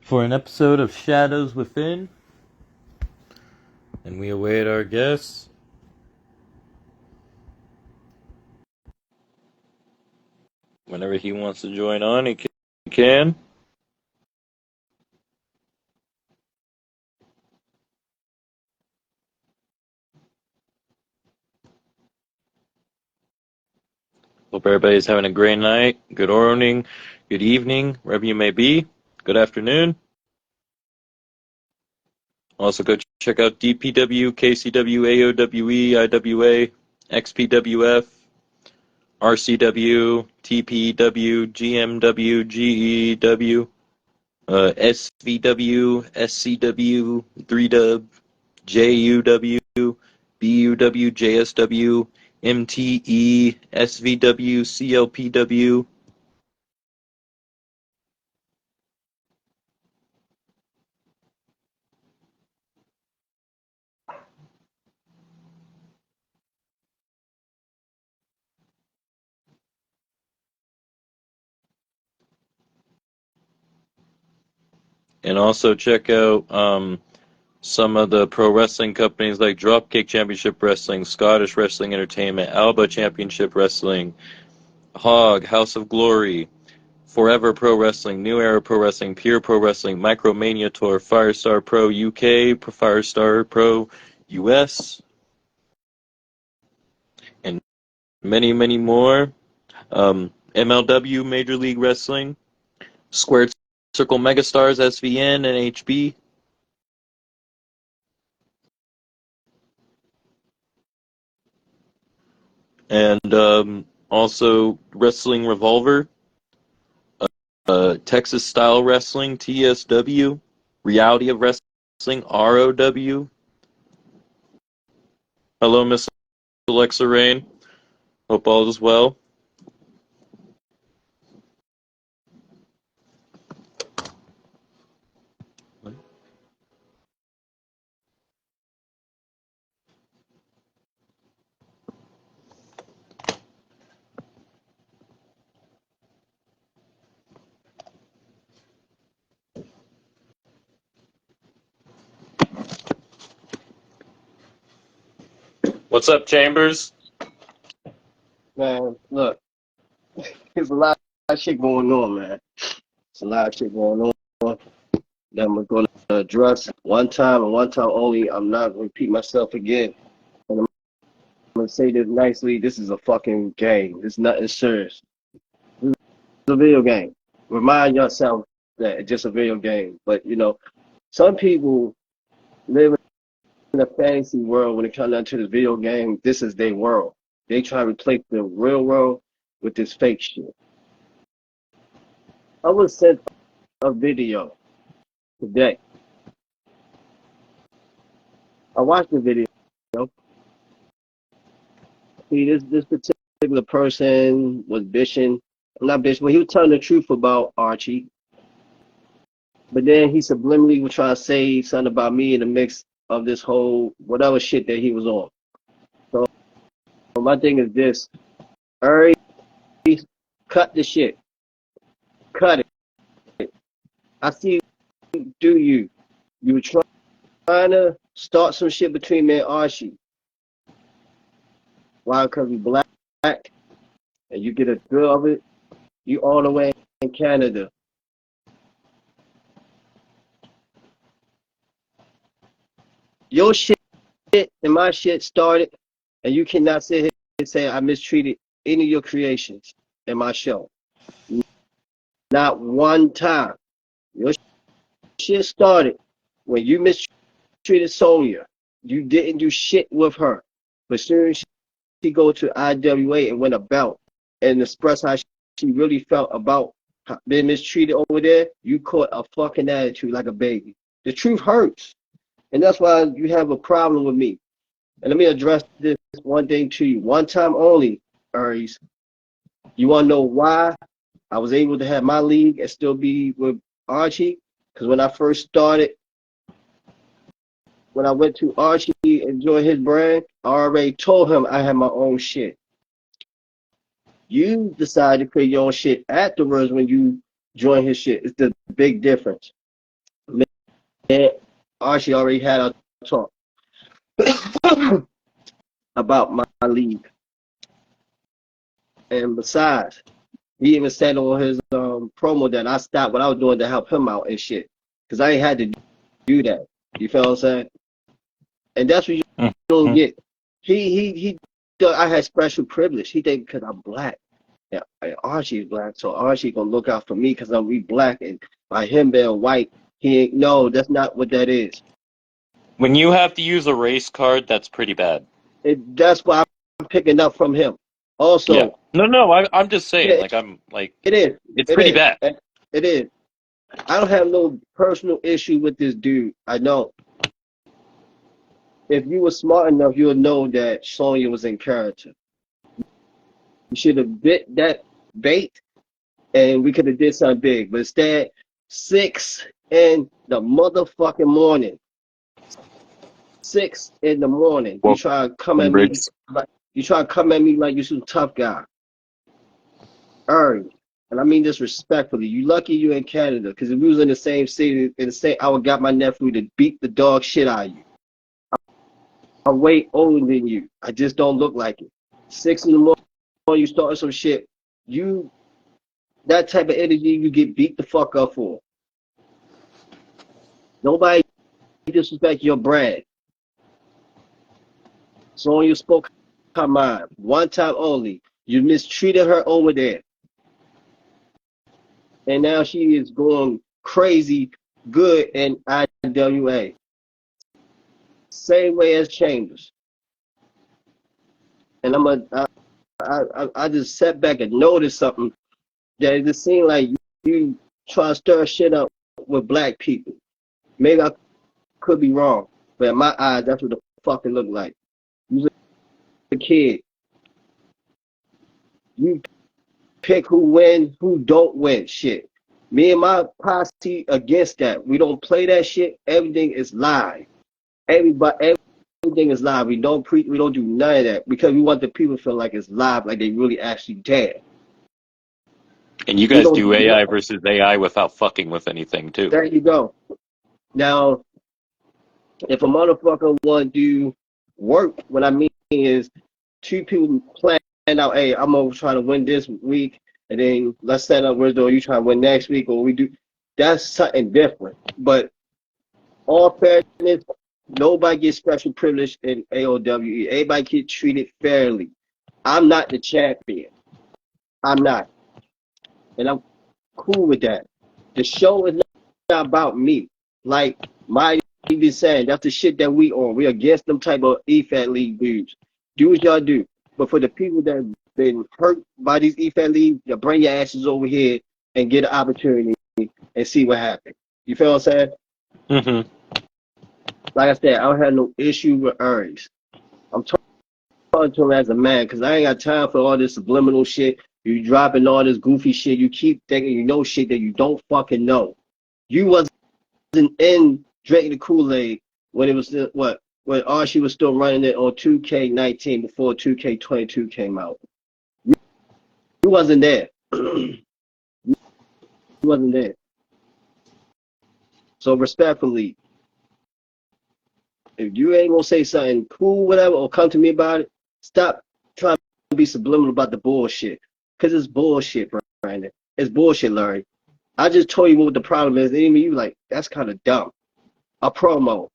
for an episode of Shadows Within, and we await our guest. Whenever he wants to join on, he can. Hope everybody's having a great night, good morning, good evening, wherever you may be. Good afternoon. Also, go check out DPW, KCW, AOWE, IWA, XPWF, RCW, TPW, GMW, GEW, SVW, SCW, 3Dub, JUW, BUW, JSW, MTE, SVW, CLPW. And also check out some of the pro wrestling companies like Dropkick Championship Wrestling, Scottish Wrestling Entertainment, Alba Championship Wrestling, Hog, House of Glory, Forever Pro Wrestling, New Era Pro Wrestling, Pure Pro Wrestling, Micromania Tour, Firestar Pro UK, Firestar Pro US, and many, many more. MLW, Major League Wrestling, Squared Circle Megastars, SVN, and HB. And also Wrestling Revolver, Texas Style Wrestling, TSW, Reality of Wrestling, ROW. Hello, Miss Alexa Rain. Hope all is well. What's up, Chambers? Man, look, there's a lot of shit going on, man. There's a lot of shit going on that I'm going to address one time and one time only. I'm not going to repeat myself again. And I'm going to say this nicely. This is a fucking game. It's nothing serious. This is a video game. Remind yourself that it's just a video game. But, you know, some people live in a fantasy world when it comes down to this video game. This is their world. They try to replace the real world with this fake shit. I was sent a video today. I watched the video. See, this particular person was bitching. I'm not bitching, but he was telling the truth about Archie. But then he subliminally was trying to say something about me in the mix of this whole whatever shit that he was on. So my thing is this: Ari, cut the shit. Cut it. I see you do you. You were trying to start some shit between me and Archie. Why? Because we black and you get a thrill of it. You all the way in Canada. Your shit and my shit started, and you cannot sit here and say I mistreated any of your creations in my show. Not one time. Your shit started when you mistreated Sonya. You didn't do shit with her. But soon as she go to IWA and win a belt and express how she really felt about being mistreated over there, you caught a fucking attitude like a baby. The truth hurts. And that's why you have a problem with me. And let me address this one thing to you. One time only, Aries. You want to know why I was able to have my league and still be with Archie? Because when I first started, when I went to Archie and joined his brand, I already told him I had my own shit. You decided to create your own shit afterwards when you joined his shit. It's the big difference. And Archie already had a talk about my league. And besides, he even said on his promo that I stopped what I was doing to help him out and shit. Because I ain't had to do that. You feel what I'm saying? And that's what you don't Mhm. get. He thought I had special privilege. He think because I'm black. Yeah, Archie's black, so Archie gonna look out for me because we black, and by him being white, he ain't. No, that's not what that is. When you have to use a race card, that's pretty bad. That's why I'm picking up from him. Yeah. Also, No, I'm just saying, yeah, like, I'm, like, it is. it's It pretty is. bad. It is. I don't have no personal issue with this dude. I know. If you were smart enough, you would know that Sonya was in character. You should have bit that bait, and we could have did something big. But instead, 6 in the motherfucking morning, 6 in the morning, you Well, try to come at me Briggs. like you some tough guy. Earned. And I mean this respectfully. You lucky you in Canada, because if we was in the same city, in the same, I would got my nephew to beat the dog shit out of you. I'm way older than you. I just don't look like it. 6 in the morning, you starting some shit. You that type of energy, you get beat the fuck up for. Nobody disrespect your brand. So on you spoke her mind one time only. You mistreated her over there, and now she is going crazy good in IWA. Same way as Chambers. And I just sat back and noticed something that it just seemed like you try to stir shit up with black people. Maybe I could be wrong, but in my eyes, that's what the fuck it looked like. You was a kid. You pick who win, who don't win. Shit. Me and my posse against that. We don't play that shit. Everything is live. Everything is live. We don't we don't do none of that because we want the people to feel like it's live, like they really actually there. And you We guys don't do do AI nothing. versus AI without fucking with anything, too. There you go. Now, if a motherfucker want to do work, what I mean is two people plan out, hey, I'm gonna try to win this week, and then let's set up where you try to win next week, or we do. That's something different. But all fairness, nobody gets special privilege in AOWE. Everybody gets treated fairly. I'm not the champion. I'm not, and I'm cool with that. The show is not about me. Like my been saying, that's the shit that we on. We against them type of EFAT league dudes. Do what y'all do. But for the people that have been hurt by these EFAT leagues, you bring your asses over here and get an opportunity and see what happens. You feel what I'm saying? Mm-hmm. Like I said, I don't have no issue with Aries. I'm talking to him as a man because I ain't got time for all this subliminal shit. You dropping all this goofy shit. You keep thinking you know shit that you don't fucking know. You wasn't in drinking the Kool-Aid when it was when Archie was still running it on 2K19 before 2K22 came out. You wasn't there. You wasn't there. So respectfully, if you ain't gonna say something cool, whatever, or come to me about it, stop trying to be subliminal about the bullshit. Cause it's bullshit, Brandon. It's bullshit, Larry. I just told you what the problem is. And even you like, that's kind of dumb. A promo.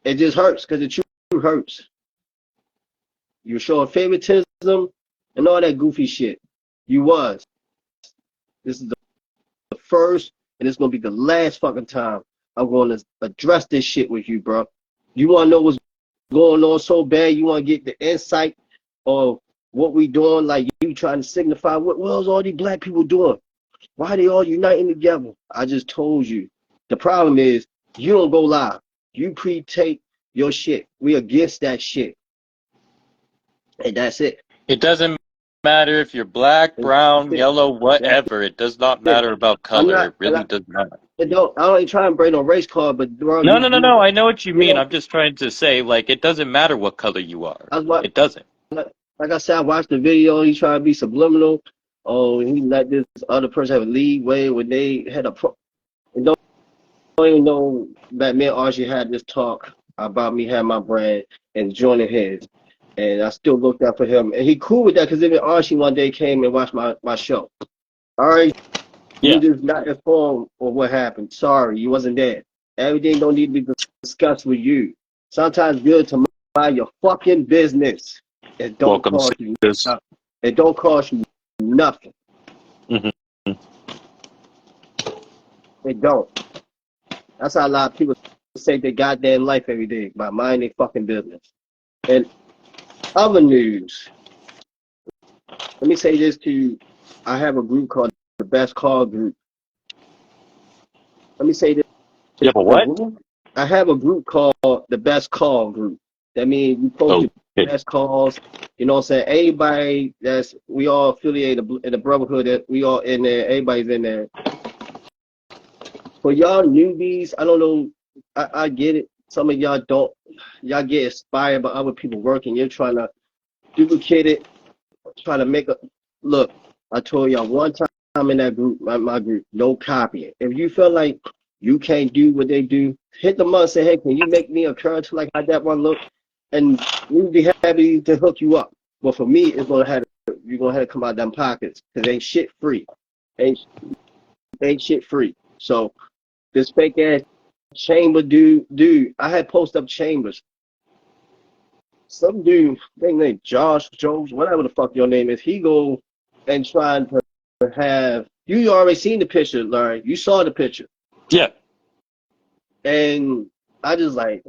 It just hurts because the truth hurts. You showing favoritism and all that goofy shit. You was. This is the first, and it's gonna be the last fucking time I'm gonna address this shit with you, bro. You wanna know what's going on so bad? You wanna get the insight of what we doing? Like you trying to signify what was all these black people doing? Why they all uniting together? I just told you. The problem is you don't go live. You pre-tape your shit. We against that shit, and that's it. It doesn't matter if you're black, That's brown, it. yellow, That's whatever. It does not it. matter about I'm color. not, It really does not. I don't even try and break no race card, but bro, No. I know what you you mean. know, I'm just trying to say, like, it doesn't matter what color you are. I was what, It doesn't. like I said, I watched the video. He tried to be subliminal. Oh, he let this other person have a lead way when they had a pro. And don't even know. that me and Archie had this talk about me having my brand and joining his. And I still looked out for him. And he cool with that because even Archie one day came and watched my show. All right, you Yeah. just not informed of what happened. Sorry, you wasn't there. Everything don't need to be discussed with you. Sometimes good to mind your fucking business. It don't Welcome, cost you sis. nothing. It don't cost you nothing. Hmm. It don't. That's how a lot of people save their goddamn life every day by minding their fucking business. And other news, let me say this to you. I have a group called the Best Call Group. Let me say this. You have a The what? group, I have a group called the Best Call Group. That means we post the Okay. best calls. You know what I'm saying? Everybody we all affiliated in the brotherhood, that we all in there, everybody's in there. For y'all newbies, I don't know, I get it. Some of y'all get inspired by other people working. You're trying to duplicate it, trying to make a look. I told y'all one time in that group, my group, no copying. If you feel like you can't do what they do, hit them up and say, hey, can you make me a character like how that one look? And we'd be happy to hook you up. But for me, you're gonna have to come out them pockets because ain't shit free. Ain't ain't shit free. So this fake ass chamber dude, I had post up chambers. Some dude, I think named Josh Jones, whatever the fuck your name is, he go and trying to have you already seen the picture, Larry. You saw the picture. Yeah. And I just like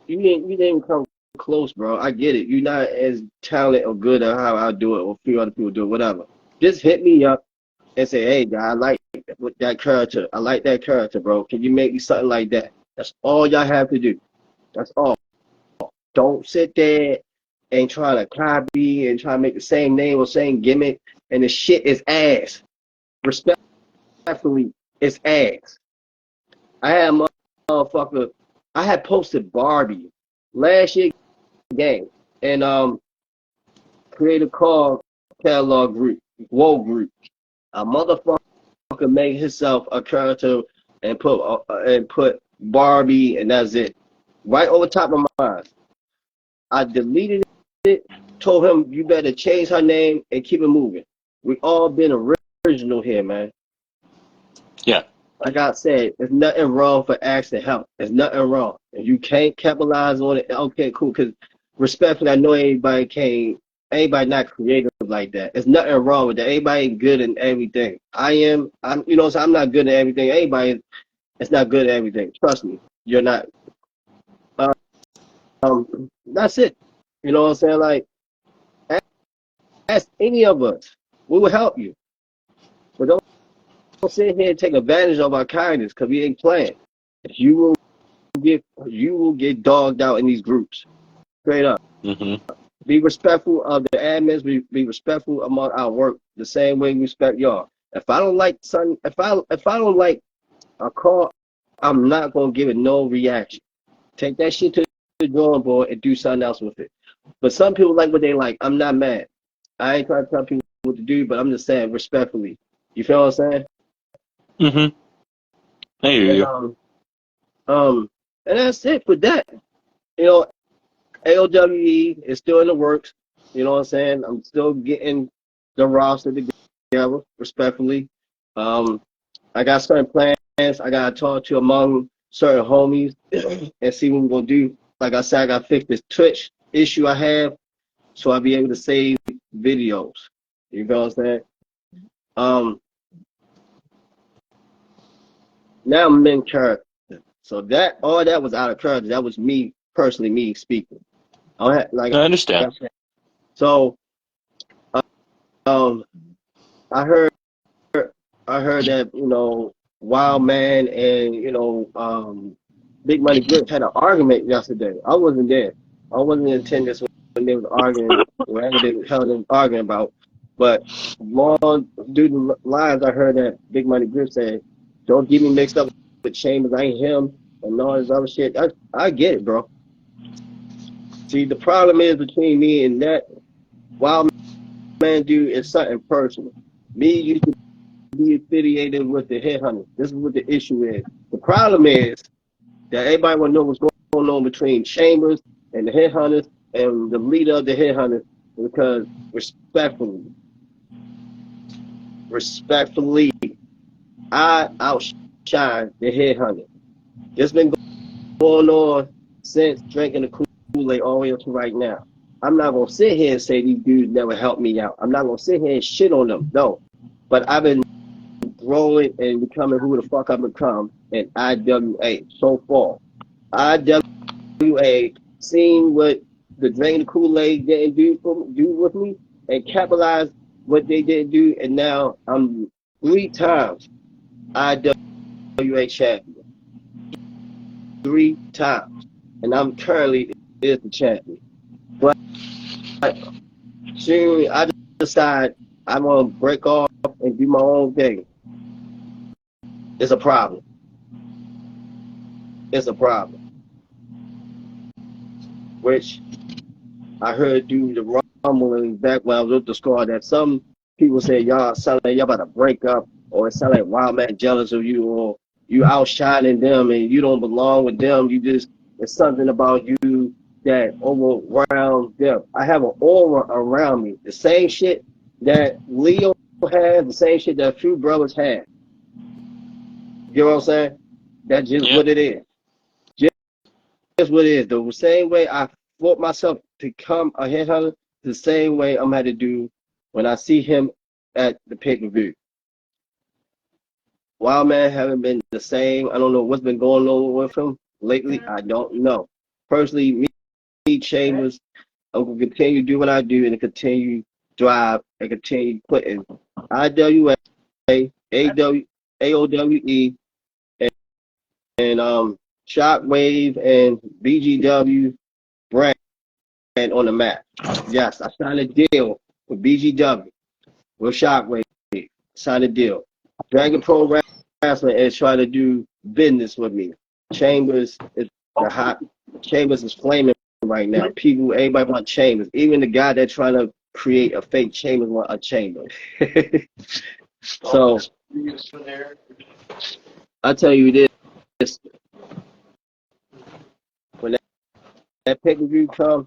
you didn't come close, bro. I get it. You're not as talented or good at how I do it or a few other people do it, whatever. Just hit me up and say, hey guy, I like that character. I like that character, bro. Can you make me something like that? That's all y'all have to do. That's all. Don't sit there and try to copy and try to make the same name or same gimmick and the shit is ass. Respectfully, it's ass. I had a motherfucker, I had posted Barbie last year game and created a call catalog group, Whoa group. A motherfucker made himself a character and put Barbie and that's it. Right over top of mine. I deleted it, told him you better change her name and keep it moving. We all been original here, man. Yeah. Like I said, there's nothing wrong for asking help. There's nothing wrong. If you can't capitalize on it, okay, cool. Because respectfully, I know everybody not creative like that. There's nothing wrong with that. Everybody ain't good in everything. So I'm not good at everything. Everybody is not good at everything. Trust me, you're not. That's it. You know what I'm saying? Like, ask any of us. We will help you. But don't sit here and take advantage of our kindness because we ain't playing. You will get dogged out in these groups. Straight up. Hmm. Be respectful of the admins. Be respectful among our work the same way we respect y'all. If I don't like something, if I don't like a call, I'm not gonna give it no reaction. Take that shit to the drawing board and do something else with it. But some people like what they like. I'm not mad. I ain't trying to tell people what to do, but I'm just saying respectfully. You feel what I'm saying? Hmm. I hear And you. and that's it for that. You know, AOWE is still in the works. You know what I'm saying? I'm still getting the roster together, respectfully. Um, I got certain plans. I gotta talk to among certain homies and see what we're gonna do. Like I said, I gotta fix this Twitch issue I have so I'll be able to save videos. You know what I'm saying? Um, now I'm in character. So that all that was out of character. That was me personally, me speaking. Like I understand. I said. So um, I heard that Wild Man and Big Money Grip had an argument yesterday. I wasn't there. I wasn't in attendance when they was arguing, whatever they held them arguing about. But long due to lines, I heard that Big Money Grip said, "Don't get me mixed up with Chambers. I ain't him and all this other shit." I get it, bro. See, the problem is between me and that Wild Man dude is something personal. Me used to be affiliated with the headhunter. This is what the issue is. The problem is that everybody want to know what's going on between Chambers and the Headhunters and the leader of the Headhunters, because respectfully, I outshine the Headhunters. It's been going on since drinking the Kool-Aid all the way up to right now. I'm not gonna sit here and say these dudes never helped me out. I'm not gonna sit here and shit on them. No, but I've been growing and becoming who the fuck I've become in IWA so far. IWA, seeing what the Drain the Kool-Aid didn't do with me, and capitalize what they didn't do, and now I'm 3 times IWA champion, 3 times, and I'm currently is the champion. But soon I decide I'm gonna break off and do my own thing. It's a problem. It's a problem. Which I heard through the rumbling back when I was with the squad that some people say y'all sound like y'all about to break up, or it sound like Wild Man jealous of you, or you outshining them and you don't belong with them. You just, it's something about you that overwhelms them. I have an aura around me. The same shit that Leo had, the same shit that a few brothers had. You know what I'm saying? That's just Yeah. what it is. Just what it is. The same way I fought myself to become a headhunter, the same way I'm had to do when I see him at the pay-per-view. Wild Man haven't been the same. I don't know what's been going on with him lately. I don't know. Personally, me, Chambers, I'm gonna continue to do what I do and continue drive and continue putting IWA, AW, AOWE, and Shockwave and BGW brand on the map. Yes, I signed a deal with BGW, with Shockwave. Signed a deal. Dragon Pro Wrestling is trying to do business with me. Chambers is the hot. Chambers is flaming right now. People, everybody want Chambers. Even the guy that's trying to create a fake Chambers want a Chamber. So I tell you this: when that pay-per-view comes,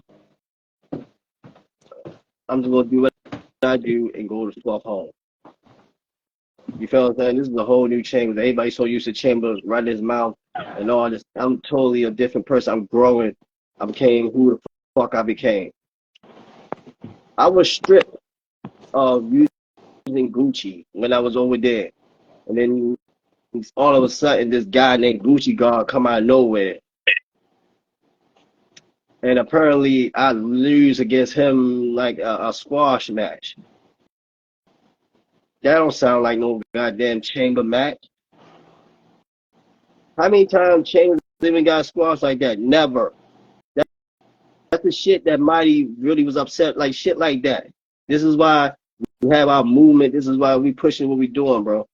I'm just gonna do what I do and go to fuck home. You feel what I'm saying? This is a whole new Chambers. Everybody's so used to Chambers running his mouth and all this. I'm totally a different person. I'm growing. I became who the fuck I became. I was stripped of using Gucci when I was over there. And then all of a sudden, this guy named Gucci God come out of nowhere. And apparently, I lose against him like a squash match. That don't sound like no goddamn chamber match. How many times Chambers even got squashed like that? Never. That's the shit that Mighty really was upset, like shit like that. This is why we have our movement. This is why we pushing what we doing, bro.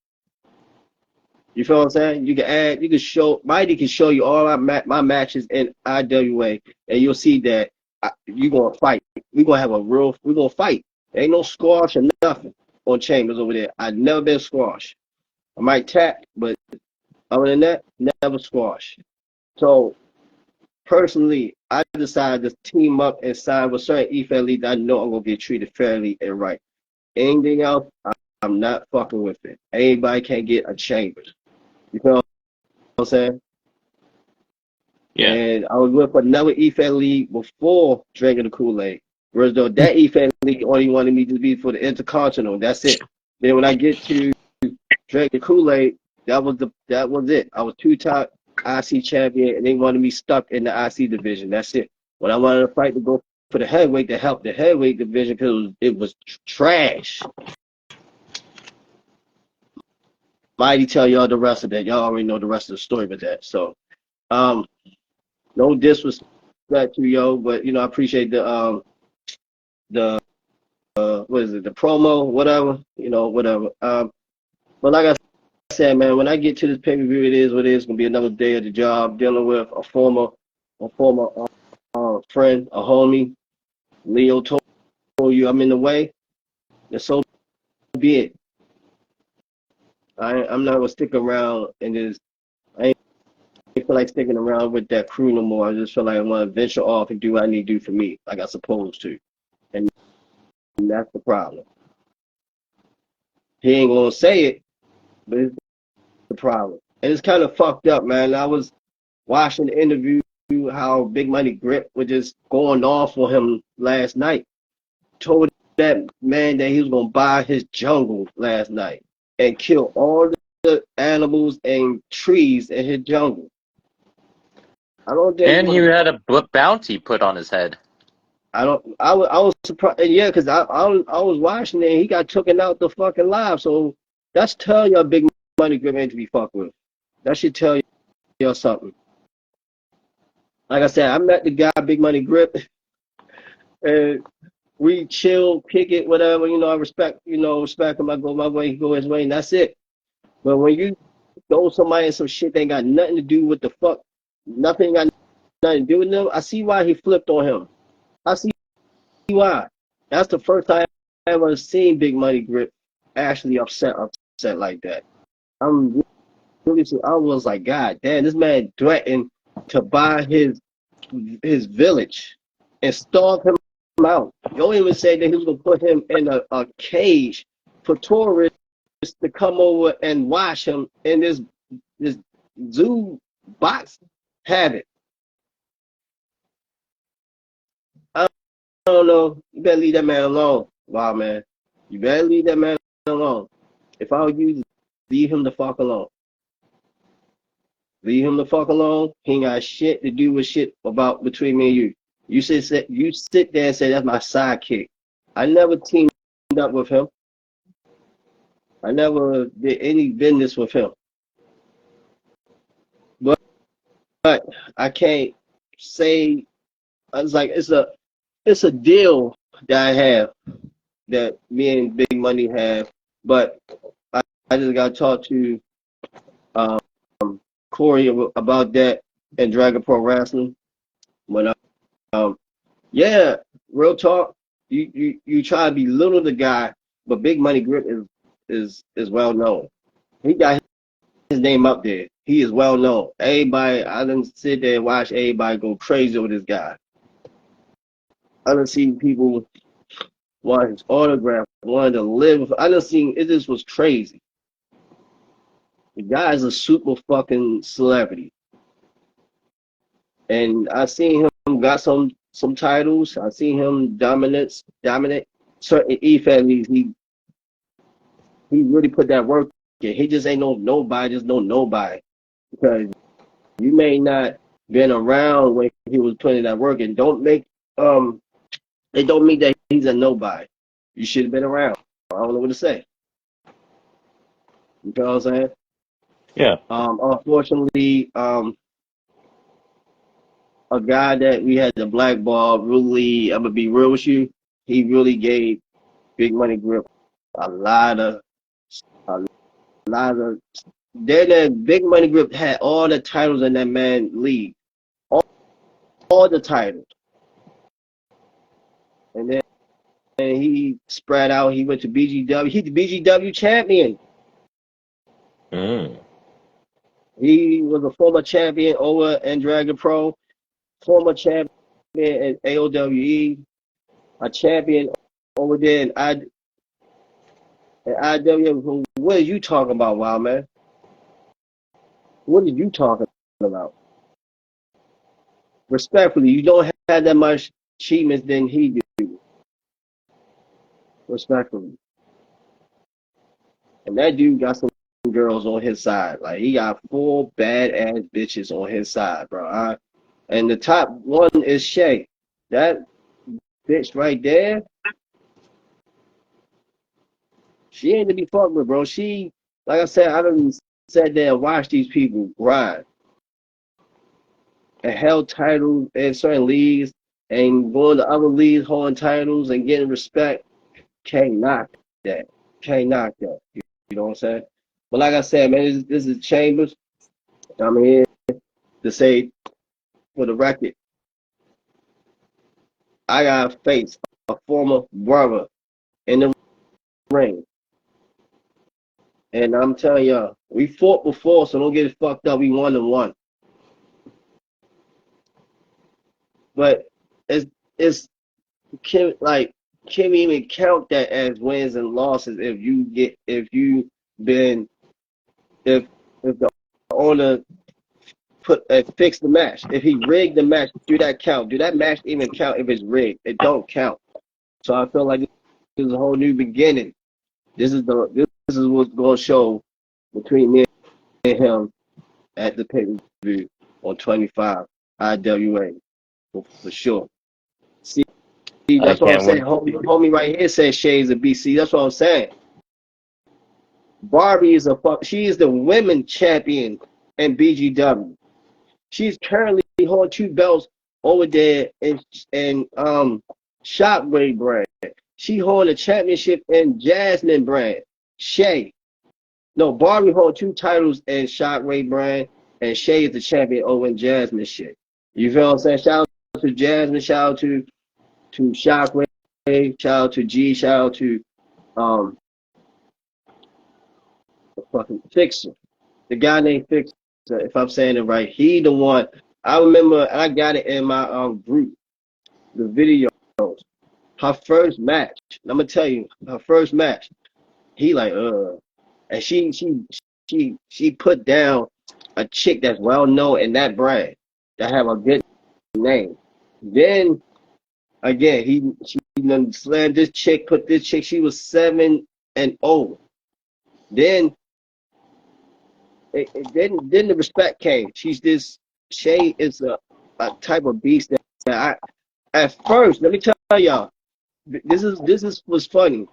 You feel what I'm saying? You can add, you can show, Mighty can show you all my matches in IWA, and you'll see that you gonna fight. We gonna have we gonna fight. There ain't no squash or nothing on Chambers over there. I never been squashed. I might tap, but other than that, never squash. So personally, I decided to team up and sign with certain EFL leagues I know I'm gonna get treated fairly and right. Anything else, I'm not fucking with it. Anybody can get a Chambers. You know what I'm saying? Yeah. And I was with another EFL league before drinking the Kool-Aid. Whereas though that EFL league only wanted me to be for the Intercontinental. That's it. Then when I get to drink the Kool-Aid, that was it. I was 2-time IC champion, and they wanted me stuck in the IC division. That's it. When I wanted to fight to go for the heavyweight to help the heavyweight division because it was trash. Mighty tell y'all the rest of that. Y'all already know the rest of the story with that. So, no disrespect to yo, but I appreciate the what is it, the promo, whatever, whatever. But like I said, man, when I get to this pay-per-view, it is what it is. It's gonna be another day at the job dealing with a former friend, a homie. Leo told you I'm in the way, and so be it. I'm not gonna stick around and just I ain't feel like sticking around with that crew no more. I just feel like I want to venture off and do what I need to do for me, like I supposed to. And that's the problem. He ain't gonna say it, but it's the problem. And it's kind of fucked up, man. I was watching the interview how Big Money Grip was just going off on him last night. Told that man that he was gonna buy his jungle last night and kill all the animals and trees in his jungle. I don't think he And he was. had a bounty put on his head. I don't. I was surprised. Yeah, because I was watching it. And he got taken out the fucking live. So that's tell you Big Money Grip ain't to be fucked with. That should tell you something. Like I said, I met the guy Big Money Grip, and we chill, kick it, whatever. I respect him. I go my way, he go his way, and that's it. But when you throw somebody in some shit that ain't got nothing to do with the fuck, nothing got nothing to do with them, I see why he flipped on him. I see why. That's the first time I ever seen Big Money Grip actually upset like that. I'm really, I was like, God damn, this man threatened to buy his village and starve him out. You even said that he was gonna put him in a cage for tourists to come over and watch him in this zoo box habit. I don't know. You better leave that man alone. Wow, man. You better leave that man alone. If I were you, leave him the fuck alone. Leave him the fuck alone. He ain't got shit to do with shit about between me and you. You sit there and say that's my sidekick. I never teamed up with him. I never did any business with him. But I can't say I was like it's a deal that I have that me and Big Money have. But I just got to talk to um, Corey about that and Dragon Pro Wrestling. But yeah, real talk. You try to belittle the guy, but Big Money Grip is well known. He got his name up there. He is well known. Everybody, I didn't sit there and watch everybody go crazy over this guy. I done seen people want his autograph, wanted to live. I done seen it. Just was crazy. The guy is a super fucking celebrity, and I seen him got some titles. I seen him dominate certain E families. He really put that work in. He just ain't nobody, just no nobody. Because you may not been around when he was putting that work in. It don't mean that he's a nobody. You should have been around. I don't know what to say. You know what I'm saying? Yeah. Unfortunately, a guy that we had the blackball really, I'm gonna be real with you, he really gave Big Money Grip a lot of a lot of then that Big Money Grip had all the titles in that man league. All the titles. And then he spread out, he went to BGW. He's the BGW champion. Mm. He was a former champion over in Dragon Pro, former champion in AOWE, a champion over there in IW. What are you talking about, Wild Man? What are you talking about? Respectfully, you don't have that much achievements than he do. Respectfully. And that dude got some girls on his side. Like he got 4 badass bitches on his side, bro. And the top one is Shay. That bitch right there, she ain't to be fucked with, bro. She, like I said, I done sat there and watched these people grind and held titles in certain leagues and going to other leagues holding titles and getting respect. Can't knock that. Can't knock that. You know what I'm saying? But like I said, man, this is Chambers. I'm here to say for the record, I got to face a former brother in the ring. And I'm telling y'all, we fought before, so don't get it fucked up. We 1-1. but it's can we even count that as wins and losses if you been if the owner fix the match. If he rigged the match, do that count? Do that match even count if it's rigged? It don't count. So I feel like this is a whole new beginning. This is what's gonna show between me and him at the pay-per-view on 25 IWA for sure. See, I that's what I'm can't saying. wait. Homie right here says Shades of BC. That's what I'm saying. Barbie is she is the women champion in BGW. She's currently holding 2 belts over there in Shockwave brand. She holding a championship in Jasmine brand. Shay. No, Barbie holding 2 titles in Shockwave brand, and Shay is the champion over in Jasmine shit. You feel what I'm saying? Shout out to Jasmine, shout out to Shockwave, shout out to G, shout out to um the fucking Fixer. The guy named Fixer, if I'm saying it right, he the one. I remember I got it in my group, the videos. Her first match, I'm gonna tell you, her first match, he like and she put down a chick that's well known in that brand that have a good name. Then again, she done slammed this chick, put this chick. She was 7-0. Then then the respect came. Shay is a type of beast that I at first. Let me tell y'all, this is was funny.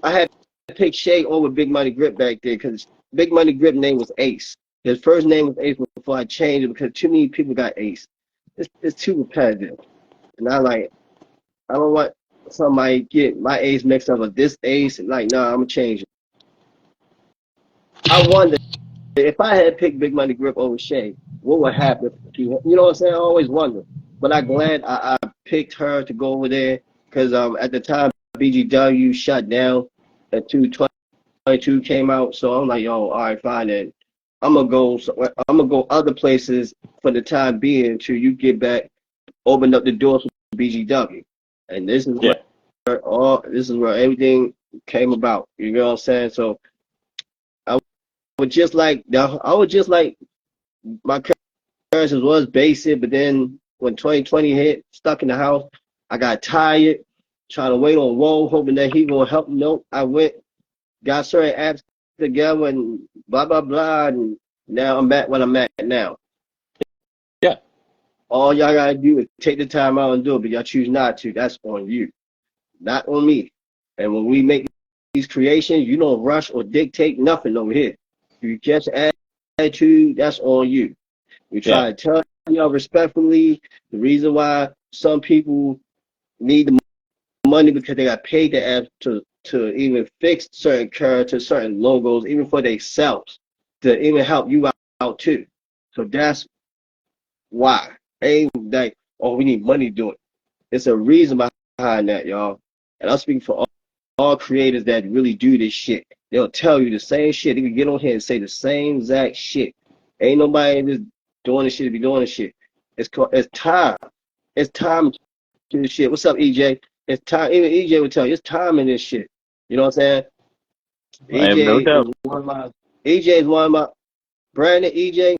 I had to pick Shay over Big Money Grip back there because Big Money Grip name was Ace. His first name was Ace before I changed it because too many people got Ace. It's too repetitive, and I don't want somebody get my Ace mixed up with this Ace. And like, nah, I'm gonna change it. I wonder if I had picked Big Money Grip over Shay, what would happen? You know what I'm saying? I always wonder. But I'm glad I picked her to go over there because at the time BGW shut down at 222 came out. So I'm like, yo, all right, fine then. I'm gonna go other places for the time being until you get back, open up the doors for BGW. And Yeah, this is where everything came about. You know what I'm saying? So I I was just like my characters was basic, but then when 2020 hit, stuck in the house, I got tired, trying to wait on Woe, hoping that he gonna help me. Nope, I went, got certain apps together, and blah blah blah, and now I'm back when I'm at now. yeah. All y'all gotta do is take the time out and do it, but y'all choose not to. That's on you, not on me. And when we make these creations, you don't rush or dictate nothing over here. You just attitude, that's on you. We Yeah. try to tell y'all respectfully the reason why some people need the money because they got paid the app to even fix certain characters, certain logos, even for themselves, to even help you out too. So that's why. Ain't like, oh, we need money to do it. It's a reason behind that, y'all. And I'm speaking for all creators that really do this shit. They'll tell you the same shit. They can get on here and say the same exact shit. Ain't nobody just doing this shit to be doing this shit. It's time. It's time to do this shit. What's up, EJ? It's time. Even EJ would tell you it's time in this shit. You know what I'm saying? I have no EJ is doubt. one of my. EJ is one of my. Brandon, EJ,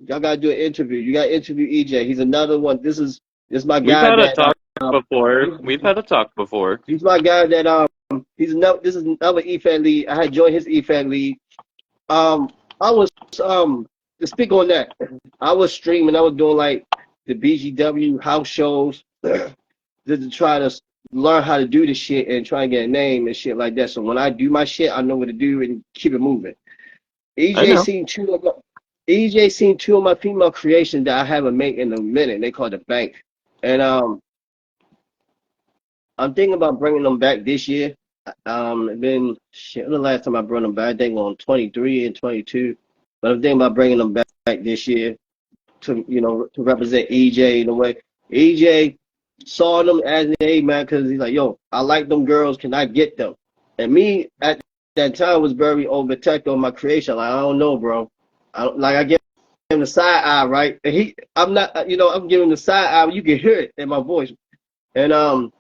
y'all gotta do an interview. You gotta interview EJ. He's another one. This is my We've guy had a that talk before. We've had a talk before. he's my guy that he's another. This is another EFAN lead. I had joined his EFAN lead. I was to speak on that. I was streaming. I was doing like the BGW house shows just to try to learn how to do this shit and try and get a name and shit like that. So when I do my shit, I know what to do and keep it moving. I EJ know. seen two of my, EJ seen two of my female creations that I haven't made in a minute. They call the bank, and I'm thinking about bringing them back this year. It's been shit. The last time I brought them back, I think on 23 and 22. But I'm thinking about bringing them back this year to to represent EJ in a way. EJ saw them as a man because he's like, yo, I like them girls. Can I get them? And me at that time was very overprotective on my creation. Like, I don't know, bro. I get him the side eye, right? And I'm not, I'm giving the side eye. You can hear it in my voice. And all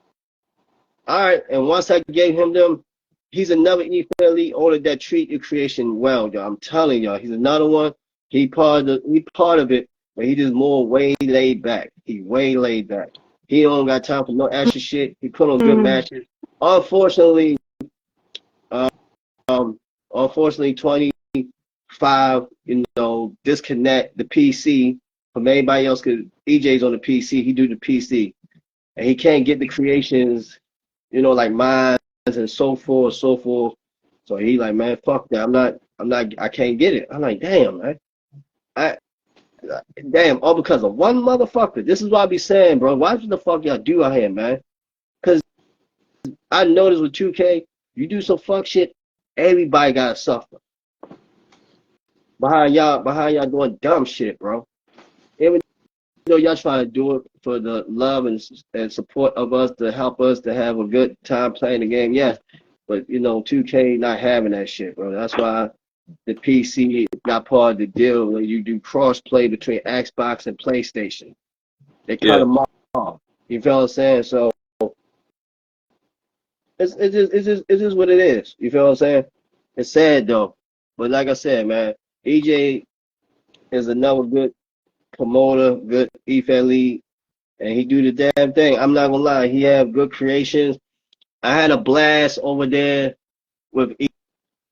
right. And once I gave him them, he's another E-friendly owner that treat your creation well, y'all. I'm telling y'all, he's another one. He part of it, but he just more way laid back. He way laid back. He don't got time for no extra shit. He put on good matches. Unfortunately, um, unfortunately, 25, disconnect the PC from everybody else because EJ's on the PC. He do the PC, and he can't get the creations, like mines and so forth, so forth. So he like, man, fuck that. I can't get it. I'm like, damn, man. I, damn, all because of one motherfucker. This is what I be saying, bro. Why the fuck y'all do out here, man? Because I noticed with 2K, you do some fuck shit, everybody gotta suffer. Behind y'all doing dumb shit, bro. Even though y'all trying to do it for the love and support of us to help us to have a good time playing the game, yes. But 2K not having that shit, bro. That's why the PC is not part of the deal when you do cross play between Xbox and PlayStation. They cut Yeah. them off. You feel what I'm saying? So it's just what it is. You feel what I'm saying? It's sad though. But like I said, man, EJ is another good promoter, good EFL, and he do the damn thing. I'm not gonna lie, he have good creations. I had a blast over there with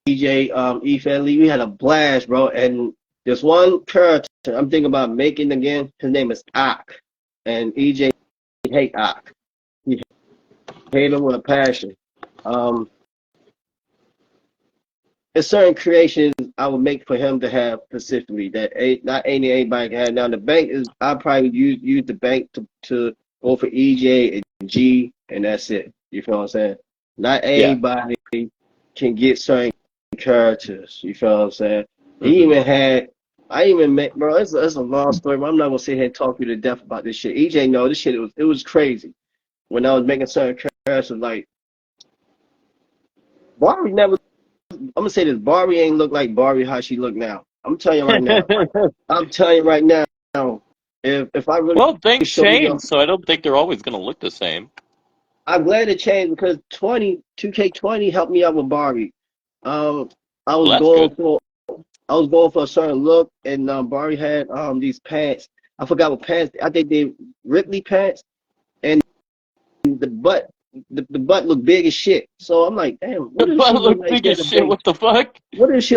EJ EFL. We had a blast, bro. And there's one character I'm thinking about making again. His name is Ak, and EJ hate Ak. He hate him with a passion. Um, There's certain creations I would make for him to have specifically that not anybody can have. Now the bank is I probably use the bank to go for EJ and G and that's it. You feel what I'm saying? Not Yeah. everybody can get certain characters. You feel what I'm saying? He Hmm. even had I even met bro. It's a long story, but I'm not gonna sit here and talk you to death about this shit. EJ, no, this shit it was crazy when I was making certain characters like Barbie never. I'm gonna say this: Barbie ain't look like Barbie how she look now. I'm telling you right now. I'm telling you right now. If I really Well, things show you, change, so I don't think they're always going to look the same. I'm glad it changed because 2K20 helped me out with Barbie. Um, I was Well, that's going good. for I was going for a certain look, and Barbie had these pants. I forgot what pants. I think they Ripley pants, and the butt the butt looked big as shit. So I'm like, damn, The what if butt she looked looked like big she as had a shit. big? What the fuck? What if she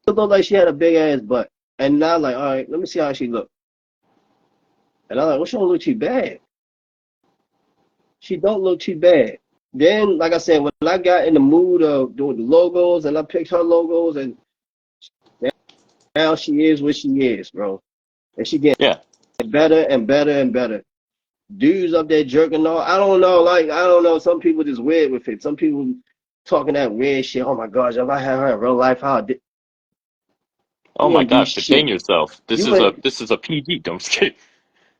looked like she had a big ass butt? And now like, all right, let me see how she look. And I'm like, well, she don't look too bad. She don't look too bad. Then, like I said, when I got in the mood of doing the logos and I picked her logos, and now she is what she is, bro. And she getting Yeah. better and better and better. Dudes up there jerking off. I don't know. Like, I don't know. Some people just weird with it. Some people talking that weird shit. Oh my gosh, if I had her in real life, Oh you my wouldn't do God, shit. contain yourself. This You is a wouldn't, this is a PG. Don't skip.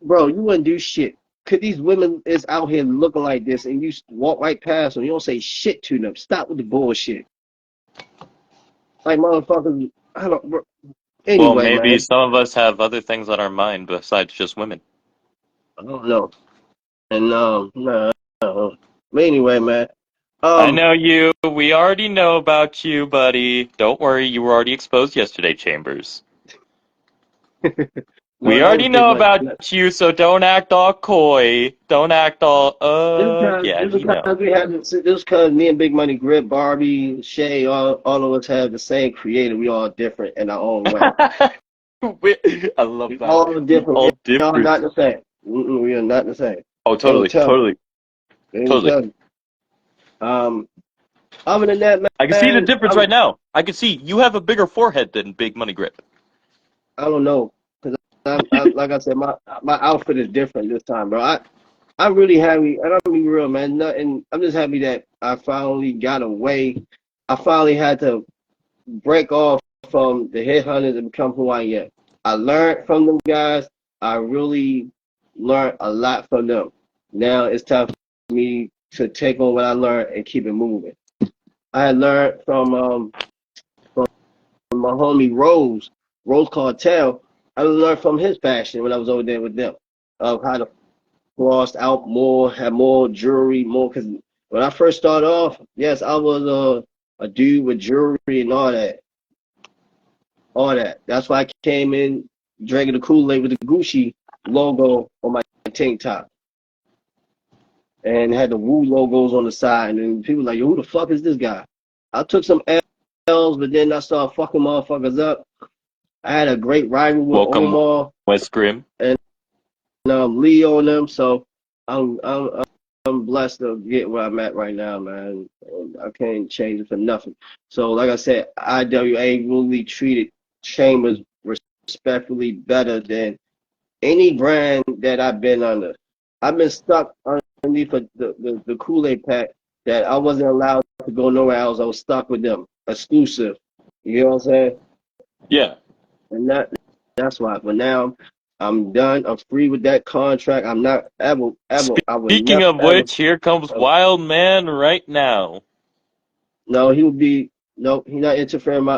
bro, you wouldn't do shit. Cause these women is out here looking like this, and you walk right past them. You don't say shit to them. Stop with the bullshit. Like motherfuckers, I don't. Bro. Well, Anyway, maybe man, some of us have other things on our mind besides just women. I don't know. And nah, but anyway, man, I um, know you. We already know about you, buddy. Don't worry, you were already exposed yesterday, Chambers. no, We that was already big know money. about you, so don't act all coy. Don't act all, yeah, This is we know. because we have this. This is because me and Big Money Grip, Barbie, Shay, all of us have the same creator. We all different in our own way. I love We that. all We different. all We are not different. the same. We are not the same. Oh, They will totally, tell you. totally, They will totally. tell you. Um, Other than that, I can see the man, difference right now. I can see you have a bigger forehead than Big Money Grip. I don't know. Cause like I said, my outfit is different this time, bro. I'm really happy, and I'm be real, man. Nothing. I'm just happy that I finally got away. I finally had to break off from the headhunters and become who I am. I learned from them guys. I really learned a lot from them. Now it's time for me to take on what I learned and keep it moving. I had learned from my homie Rose Cartel. I learned from his fashion when I was over there with them of how to floss out more, have more jewelry, more. Because when I first started off, yes, I was a dude with jewelry and all that. That's why I came in drinking the Kool-Aid with the Gucci logo on my tank top and had the Woo logos on the side. And people were like, yo, who the fuck is this guy? I took some L's, but then I started fucking motherfuckers up. I had a great rival with Welcome, Omar West Grim. and Leo and them. So I'm blessed to get where I'm at right now, man. And I can't change it for nothing. So like I said, IWA really treated Chambers respectfully better than any brand that I've been under. I've been stuck underneath the Kool-Aid pack that I wasn't allowed to go nowhere else. I was stuck with them, exclusive. You know what I'm saying? Yeah. And that's why. But now I'm done. I'm free with that contract. I'm not ever. I would Speaking never of ever. which, here comes ever. Wild Man right now. No, he would be. No, he not interfering. My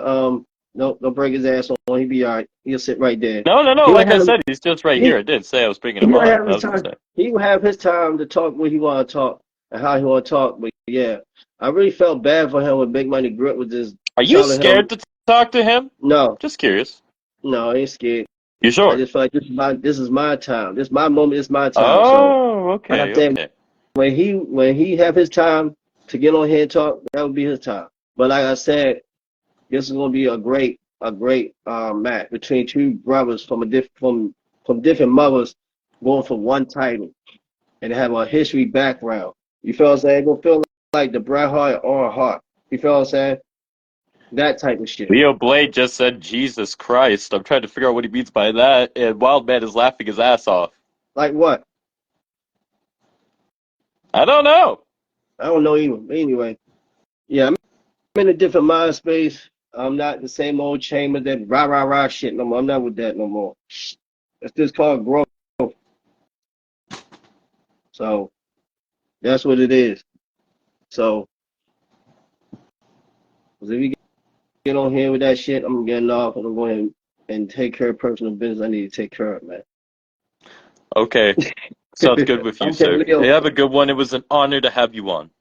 no, don't break his ass on. He'll be all right. He'll sit right there. No, no, no. He might Like I have. said, he's just right here. He I did say I was bringing he him might on. have I his was just time. saying. He will have his time to talk what he want to talk and how he want to talk. But yeah, I really felt bad for him when Big Money Grit was just Are you telling him, scared to talk to him? no, Just curious. no, I ain't scared. You I sure? just feel like this is my time. This is my moment. It's my time. So Oh, like I okay, said, okay. when he have his time to get on here and talk, that would be his time. But like I said, this is gonna be a great match between two brothers from different mothers going for one title and have a history background. You feel what I'm saying? It's gonna feel like the Bret Hart or Hart. You feel what I'm saying? That type of shit. Leo Blade just said Jesus Christ. I'm trying to figure out what he means by that, and Wild Man is laughing his ass off. Like what? I don't know. I don't know either. Anyway, yeah, I'm in a different mind space. I'm not the same old chamber that rah rah rah shit no more. I'm not with that no more. It's just called growth. So that's what it is. So if you get on here with that shit, I'm getting off and I'm going and take care of personal business I need to take care of, man. Okay, sounds good with you, Okay, sir. Hey, Leo. have a good one. It was an honor to have you on.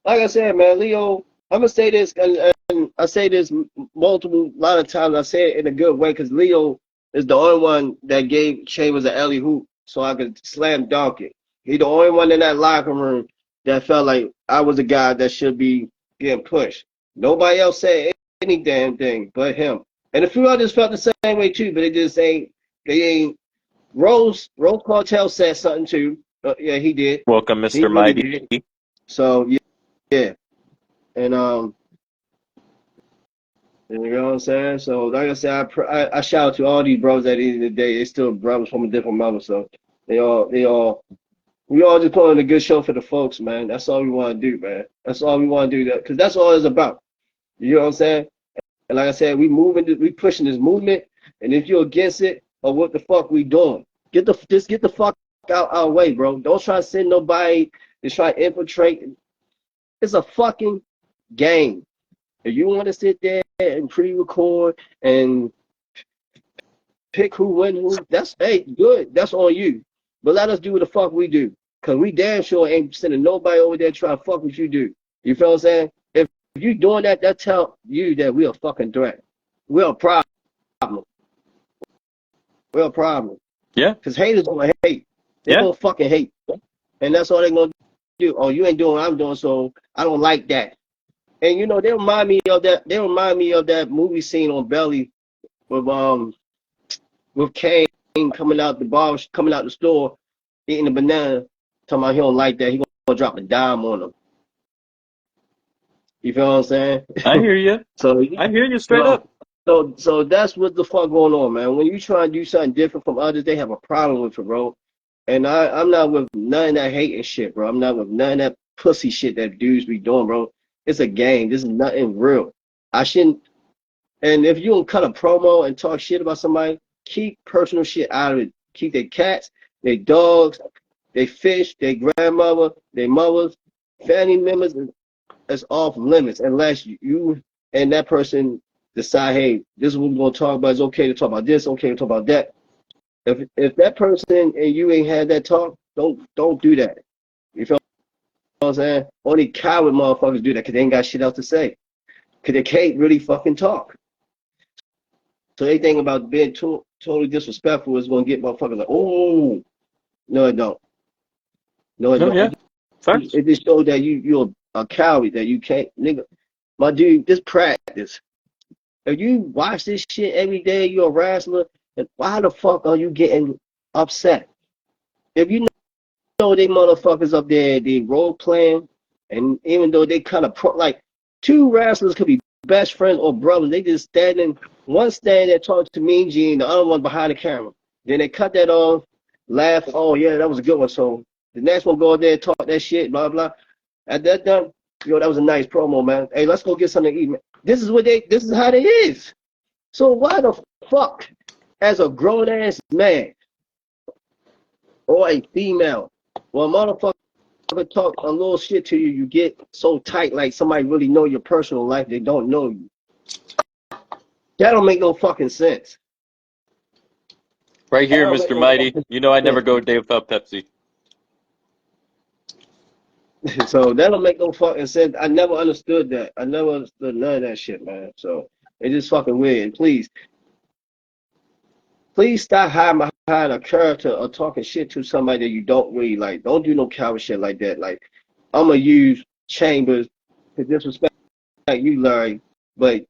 Like I said, man, Leo, I'm gonna say this, and I say this multiple lot of times. I say it in a good way because Leo is the only one that gave Chambers an alley hoop so I could slam dunk it. He the only one in that locker room that felt like I was a guy that should be getting pushed. Nobody else said any damn thing but him. And a few others felt the same way too, but they ain't. Rose Cartel said something too. Yeah, he did. Welcome, He Mr. really Mighty. did. So yeah. And you know what I'm saying? So like I said, I shout out to all these brothers at the end of the day. They still brothers from a different mother. So we all just put on a good show for the folks, man. That's all we want to do, man. That's all we want to do, because that's all it's about. You know what I'm saying? And like I said, we pushing this movement. And if you're against it, or what the fuck we doing? Just get the fuck out our way, bro. Don't try to send nobody to try to infiltrate. It's a fucking game. If you want to sit there and pre-record and pick who win who, that's hey good. That's on you. But let us do what the fuck we do, cause we damn sure ain't sending nobody over there trying to fuck what you do. You feel what I'm saying? If you doing that, that tell you that we a fucking threat. We're a problem. We're a problem. Yeah, Cause haters gonna hate. They're yeah. gonna fucking hate, and that's all they're gonna do. Oh, you ain't doing what I'm doing, so I don't like that. And they remind me of that. They remind me of that movie scene on Belly with Kane coming out the bar, coming out the store, eating a banana, talking about he don't like that. He gonna drop a dime on him. You feel what I'm saying? I hear you. so, I hear you straight so, up. so that's what the fuck going on, man. When you try and do something different from others, they have a problem with it, bro. And I'm not with none of that hating shit, bro. I'm not with none of that pussy shit that dudes be doing, bro. It's a game. This is nothing real. I shouldn't. And if you don't cut a promo and talk shit about somebody, keep personal shit out of it. Keep their cats, their dogs, their fish, their grandmother, their mothers, family members. It's off limits unless you and that person decide, hey, this is what we're gonna talk about. It's okay to talk about this, okay to talk about that. If that person and you ain't had that talk, don't do that. You feel what I'm saying? Only coward motherfuckers do that because they ain't got shit else to say. Because they can't really fucking talk. So anything about being totally disrespectful is gonna get motherfuckers like, oh, no, it don't. No, it No, don't. yeah. Facts. It just shows that you're a coward that you can't, nigga. My dude, this practice. If you watch this shit every day, you're a wrestler. And why the fuck are you getting upset? If you know they motherfuckers up there, they role playing, and even though they kind of like two wrestlers could be best friends or brothers, they just standing, one standing there talking to Mean Gene, the other one behind the camera. Then they cut that off, laugh, oh yeah, that was a good one. So the next one go out there and talk that shit, blah blah. At that time, yo, that was a nice promo, man. Hey, let's go get something to eat, man. This is how they is. So why the fuck, as a grown ass man or a female, well, motherfucker talk a little shit to you, you get so tight like somebody really know your personal life, they don't know you. That don't make no fucking sense. Right That here, don't make Mr. no Mighty. fucking You know I never sense. go a day without Pepsi. So that don't make no fucking sense. I never understood that. I never understood none of that shit, man. So it's just fucking weird. And please stop hiding behind a character or talking shit to somebody that you don't really like. Don't do no coward shit like that. Like, I'm gonna use Chambers to disrespect you, Larry, but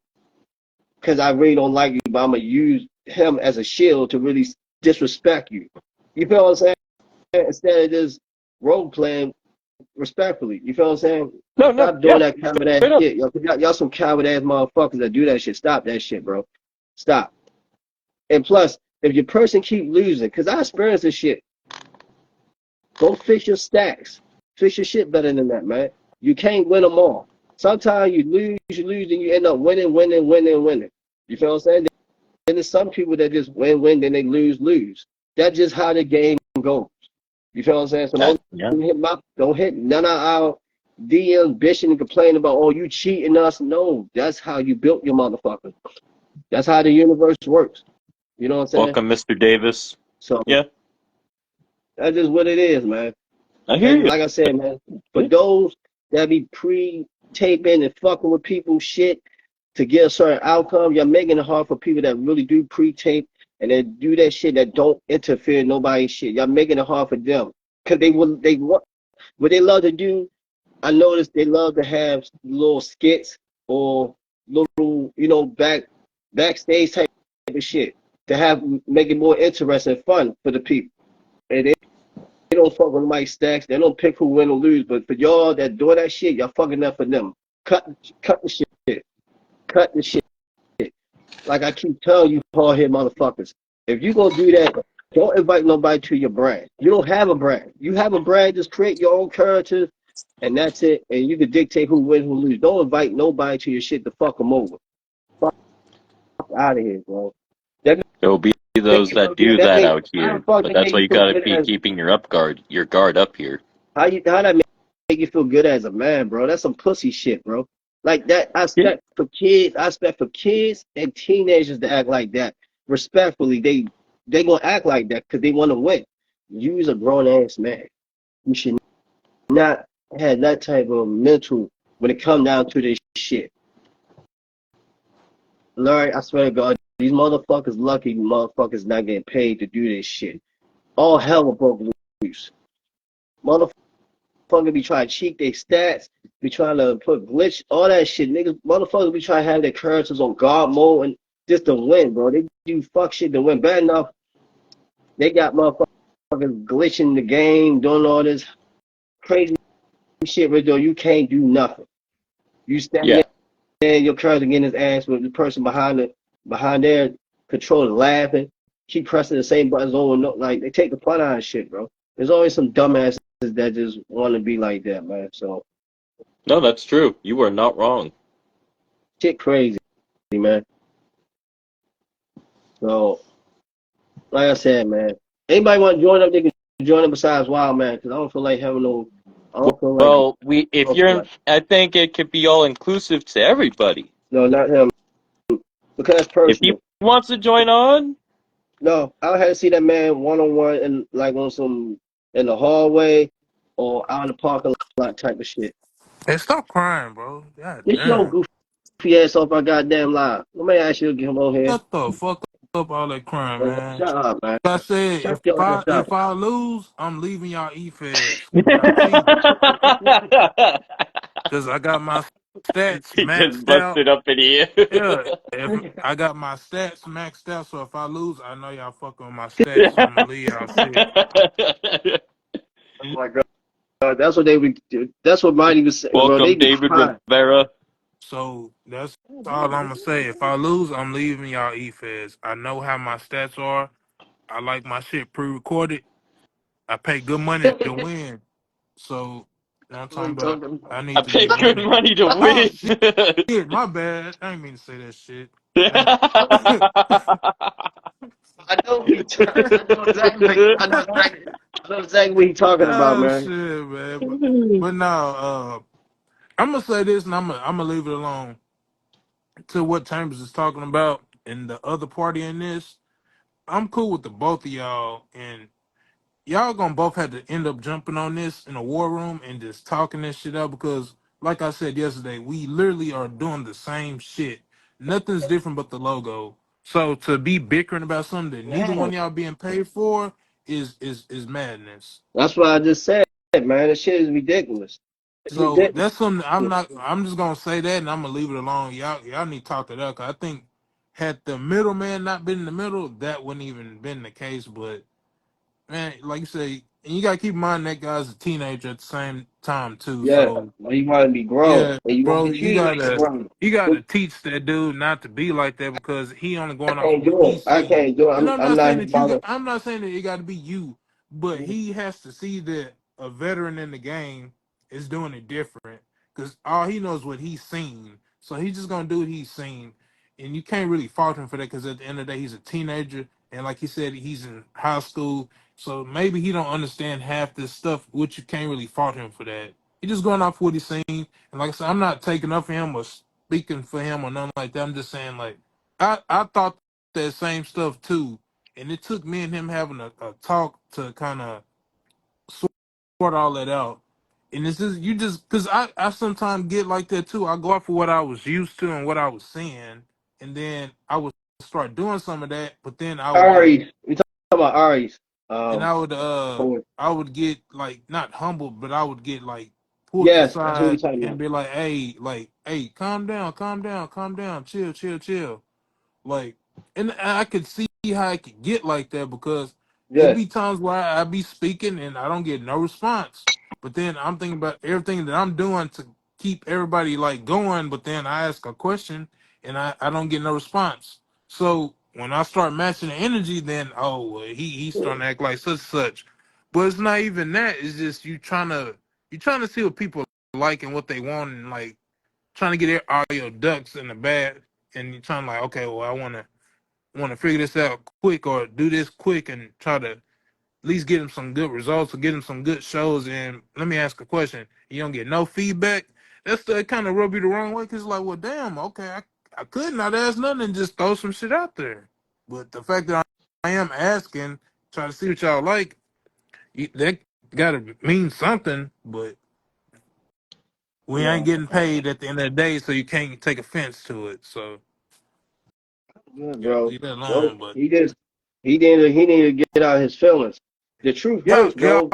because I really don't like you, but I'm gonna use him as a shield to really disrespect you. You feel what I'm saying? Instead of just role playing respectfully. You feel what I'm saying? No, no, Stop doing yeah. that coward ass Straight up. shit. Y'all some coward ass motherfuckers that do that shit. Stop that shit, bro. Stop. And plus, if your person keep losing, because I experienced this shit, go fix your stacks. Fix your shit better than that, man. You can't win them all. Sometimes you lose, and you end up winning, winning, winning, winning. You feel what I'm saying? Then there's some people that just win, win, then they lose, lose. That's just how the game goes. You feel what I'm saying? So Yeah. don't hit none of our DMs bitching and complaining about, oh, you cheating us. No, that's how you built your motherfucker. That's how the universe works. You know what I'm saying? Welcome, Mr. Davis. So Yeah, that's just what it is, man. I hear And you. like I said, man, for Yeah. those that be pre-taping and fucking with people shit to get a certain outcome, you're making it hard for people that really do pre-tape and then do that shit that don't interfere in nobody's shit. Y'all making it hard for them. Cause they want what they love to do. I noticed they love to have little skits or little, backstage type of shit to have make it more interesting and fun for the people. And they don't fuck with Mike Stacks. They don't pick who win or lose. But for y'all that do that shit, y'all fucking up for them. Cut the shit. Cut the shit. Like I keep telling you, hard head motherfuckers. If you gonna do that, don't invite nobody to your brand. You don't have a brand. You have a brand, just create your own character, and that's it. And you can dictate who win, who lose. Don't invite nobody to your shit to fuck them over. Fuck out of here, bro. That There will be make those you feel that good. do That that make out how the here, fuck but that that's make why you you feel gotta good be as keeping your guard up here. how that make you feel good as a man, bro? That's some pussy shit, bro. Like that, I Yeah. expect for kids. I expect for kids and teenagers to act like that. Respectfully, they gonna act like that because they want to win. You's a grown ass man. You should not have that type of mental when it come down to this shit. Larry, I swear to God, these motherfuckers lucky motherfuckers not getting paid to do this shit. All hell broke loose. Motherfuckers be trying to cheat their stats, be trying to put glitch, all that shit. Niggas, motherfuckers be trying to have their characters on guard mode and just to win, bro. They do fuck shit to win. Bad enough, they got motherfuckers glitching the game, doing all this crazy shit, where though you can't do nothing. You stand Yeah. there, your character getting his ass with the person behind their controller laughing, keep pressing the same buttons over and over. Like they take the fun out of shit, bro. There's always some dumbasses that just want to be like that, man. So No, that's true. You are not wrong. shit crazy, man. So like I said, man, anybody want to join up? They can join up besides Wild Man, because I don't feel like having no. I don't feel like. Well, if you're in, I think it could be all inclusive to everybody. No, not him. because that's If he personal. wants to join on, No, I had to see that man one on one and like on some in the hallway or out in the parking lot type of shit. Hey, stop crying, bro. God Get your damn. goofy ass off my goddamn live. Let me ask you to come over here. Shut the fuck up, all that crying, man. Shut up, man. I said Shut your ass up. if I lose, I'm leaving y'all e-feds. Y'all see, cause I got my stats he just maxed out. busted up in here. Yeah, if I got my stats maxed out, so if I lose, I know y'all fucking with my stats, so I'm gonna leave y'all shit. Oh my god, that's what they would do. That's what Mighty was saying, bro. They Welcome, be David crying. Rivera. So that's all I'm gonna say. If I lose, I'm leaving y'all e-feds. I know how my stats are. I like my shit pre-recorded. I pay good money to win. So, you know what I'm What talking you about? talking I I need to be paid good winning. money to Oh win. shit, my bad. I didn't mean to say that shit. I ain't- I know what he. I know exactly. I know exactly. I know exactly what he's talking about, oh man. shit, man. But no, I'm gonna say this, and I'm gonna leave it alone to what Chambers is talking about and the other party in this. I'm cool with the both of y'all, and y'all gonna both have to end up jumping on this in a war room and just talking this shit out because, like I said yesterday, we literally are doing the same shit. Nothing's different but the logo. So to be bickering about something that neither Yeah, one of y'all being paid for is madness. that's what I just said, man. This shit is ridiculous. It's So ridiculous. that's something I'm not. I'm just gonna say that, and I'm gonna leave it alone. Y'all need to talk it out. 'Cause I think had the middleman not been in the middle, that wouldn't even been the case. But man, like you say, and you gotta keep in mind that guy's a teenager at the same time too. Yeah, So well, you want to be grown, yeah, and you want to bro, be treated like a grown. you gotta teach that dude not to be like that because he only I going off of can't what do he it. I seen. can't do it. And I'm I'm not not saying his that you got, mother. I'm not saying that it got to be you, but he has to see that a veteran in the game is doing it different because all he knows what he's seen. So he's just gonna do what he's seen, and you can't really fault him for that because at the end of the day, he's a teenager, and like he said, he's in high school. So maybe he don't understand half this stuff, which you can't really fault him for that. He's just going off what he's seen. And like I said, I'm not taking up for him or speaking for him or nothing like that. I'm just saying, like, I thought that same stuff too. And it took me and him having a talk to kind of sort all that out. And it's just, you just, because I sometimes get like that too. I go off of what I was used to and what I was seeing. And then I would start doing some of that, but then I would get Ari's. We talking about Ari's. and Um, forward. I would get like not humbled, but I would get like pulled to the Yes, that's what we side talking and about. be like, hey, calm down, calm down, calm down, chill, chill, chill. Like, and I could see how I could get like that because it'd Yes, be times where I be speaking and I don't get no response. But then I'm thinking about everything that I'm doing to keep everybody like going. But then I ask a question and I don't get no response. So when I start matching the energy, then oh well, he's starting to act like such such. But it's not even that. It's just you trying to see what people like and what they want and like trying to get all your ducks in the bag and you're trying to like, okay, well, I want to figure this out quick or do this quick and try to at least get them some good results or get them some good shows. And let me ask a question: you don't get no feedback. That's the kind of rub you the wrong way because like, well, damn, okay, I could not ask nothing and just throw some shit out there. But the fact that I am asking, trying to see what y'all like, that gotta mean something. But we yeah, ain't getting paid at the end of the day, so you can't take offense to it. So yeah, yeah, bro. leave that Well, alone. But he needed to get out his feelings. The truth hurts, bro.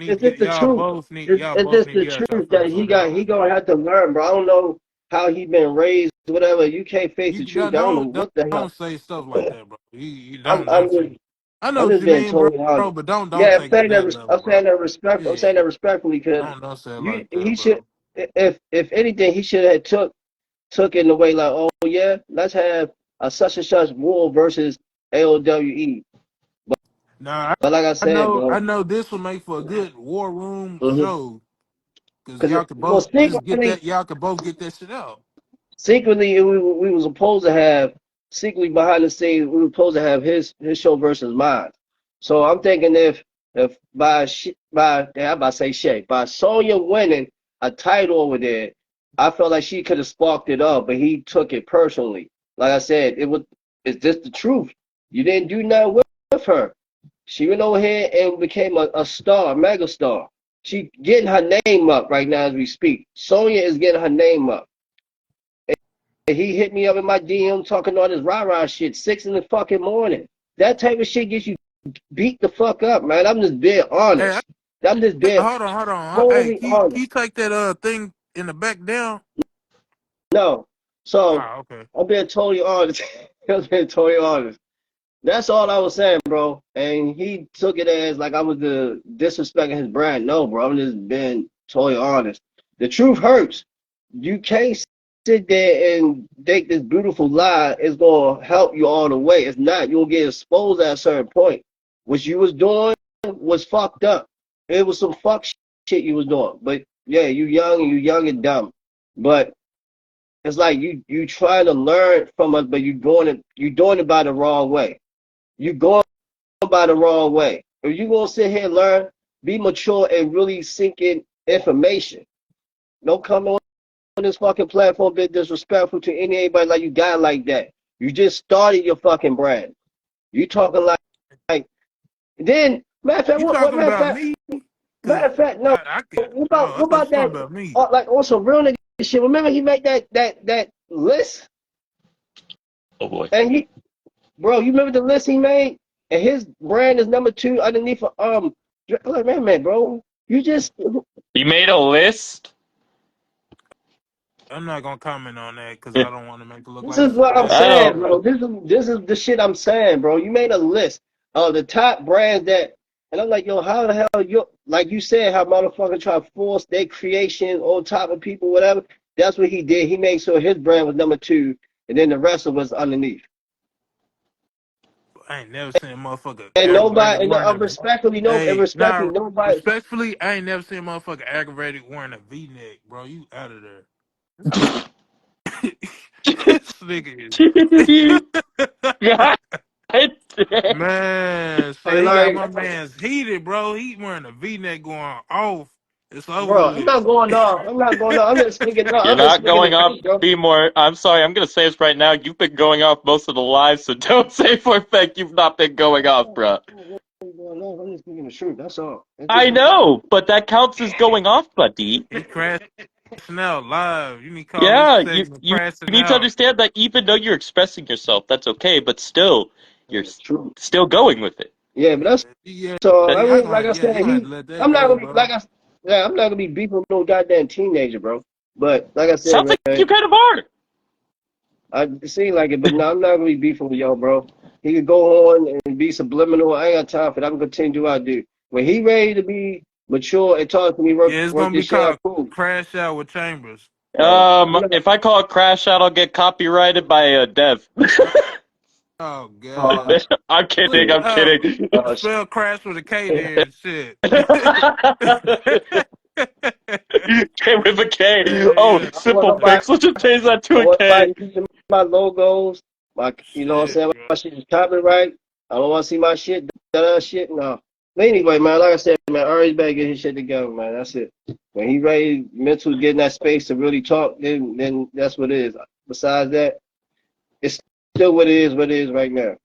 It's just the truth. Y'all It's both just need to the get out y'all truth that feelings on that he one. gonna have to learn, bro. I don't know how he been raised, whatever. You can't face You the y'all truth. I don't know what the hell. don't say stuff like that, bro. You I'm don't I'm say. just I know I'm what just you being mean, bro. totally honest. But don't Yeah, take it to that level, I'm saying bro. that respect. I'm saying Yeah, that respectfully because don't say it you like that, he should bro. if anything he should have took it in the way like, oh yeah, let's have a such and such war versus AOWE. Nah, But like I said, I bro, know this will make for a good war room because show because y'all could well, both just get that. Y'all could both get that shit out. secretly we was supposed to have secretly behind the scenes we were supposed to have his show versus mine. So I'm thinking if by yeah, I'm about to say Shay by Sonya winning a title over there, I felt like she could have sparked it up, but he took it personally. Like I said, it's just the truth. You didn't do nothing with her. She went over here and became a star, a mega star. She getting her name up right now as we speak. Sonya is getting her name up. And he hit me up in my DM talking all this rah-rah shit, 6 in the fucking morning. That type of shit gets you beat the fuck up, man. I'm just being Hey, honest. I'm just being hold on. Hey, totally can honest. you take that thing in the back down? No. So Ah, okay. I'm being totally honest. I'm being totally honest. That's all I was saying, bro. And he took it as like I was the disrespecting his brand. No, bro. I'm just being totally honest. The truth hurts. You can't sit there and think this beautiful lie is gonna help you all the way. It's not. You'll get exposed at a certain point. What you was doing was fucked up. It was some fuck shit you was doing. But yeah, you young and dumb. But it's like you trying to learn from us, but you doing it by the wrong way. You going by the wrong way. If you gonna sit here and learn, be mature and really sink in information. Don't come on this fucking platform be disrespectful to anybody like you got like that. You just started your fucking brand. You talking like then matter of fact, You what talking matter of about fact, me? Cause matter of fact, no. I can. What Oh, about I what thought about you talking that? about me. Like also real nigga shit. Remember he made that list Oh boy. and he bro, you remember the list he made? And his brand is number 2 underneath like man, bro. You just You made a list? I'm not gonna comment on that because I don't want to make it look this like is what I'm that's saying, Oh. bro. This is the shit I'm saying, bro. You made a list of the top brands that, and I'm like, yo, how the hell you like you said how motherfuckers try to force their creation on top of people, whatever. That's what he did. He made sure his brand was number 2, and then the rest of us underneath. I ain't never seen a motherfucker And aggravated nobody, and wearing a. and Hey, respectfully, now nobody. respectfully, I ain't never seen a motherfucker aggravated wearing a V-neck, bro. You out of there? This nigga God is. damn. Man, Hey, shit, he got like, my man's heated, bro. He wearing a V-neck going off. It's over bro, I'm with. not going off. I'm not going off. I'm just speaking. No, You're I'm just not speaking the going off. truth, bro. Be more. I'm sorry. I'm going to say this right now. You've been going off most of the lives, so don't say for a fact you've not been going off, bro. I'm just speaking the truth. That's all. It's just I the truth. know, but that counts as going off, buddy. He crashing out live. You need to call this Yeah, segment you crashing need to out. understand that even though you're expressing yourself, that's okay, but still, you're The truth. still going with it. Yeah, but that's Yeah, so. That, I yeah, mean, like I you said, gonna have to let that I'm not go, gonna be bro. yeah, I'm not gonna be beefing with no goddamn teenager, bro. But like I said, sounds like you man, kind of are. I seem like it, but no, I'm not gonna be beefing with y'all, bro. He could go on and be subliminal. I ain't got time for that. I'm gonna continue to do what I do. When he ready to be mature and talk to me, Yeah, it's work gonna be this shit out, called cool. Crash Out with Chambers. I'm not. If I call it crash out, I'll get copyrighted by a dev. Oh Uh, god. I'm Put kidding. I'm kidding. sh- spell crash with a K there and shit. K with a K. Yeah, Oh, yeah. I don't want simple nobody. fix. Let's just change that I to don't a want K. nobody using my logos. My, you know what I'm Shit, saying? bro. My shit is copyright. I don't want to see my shit. That shit. No. But anyway, man, like I said, man, Ari's better get his shit together, man. That's it. When he ready, mental, get in that space to really talk, then that's what it is. Besides that, it's still what it is right now.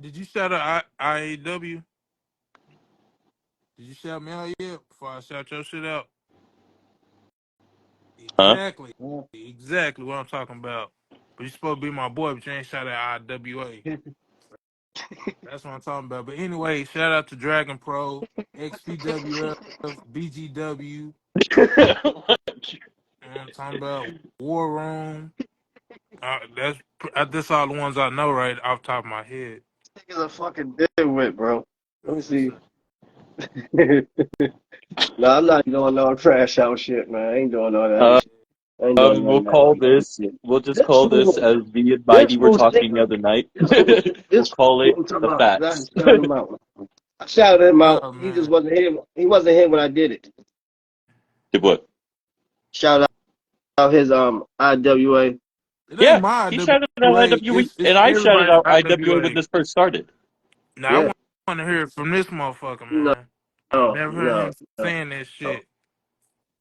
Did you shout out IAW? Did you shout me out yet before I shout your shit out? Huh? Exactly. Exactly what I'm talking about. But you supposed to be my boy, but you ain't shout out IWA. That's what I'm talking about. But anyway, shout out to Dragon Pro, XPWF, BGW. I'm talking about War Room. That's all the ones I know right off the top of my head. Niggas a fucking with, bro. Let me It's see. No, I'm not doing no trash out shit, man. I ain't doing all that Uh, shit. I ain't doing none we'll of that call goofy this. shit. We'll just This call this fool, as me and this Mighty were fool talking stick, the other night. this fool, We'll this call it fool talking the about, I gotta facts. shout him out. I shouted him out. oh He just man, wasn't here. He wasn't here when I did it. Did what? Shout out his IWA. it ain't Yeah, my he shouted out IWA. IWE, It's and I shouted everybody's out IWA when IWA. this first started. Now Yeah. I want to hear it from this motherfucker, No, man. I no, never heard him no, no, saying that shit.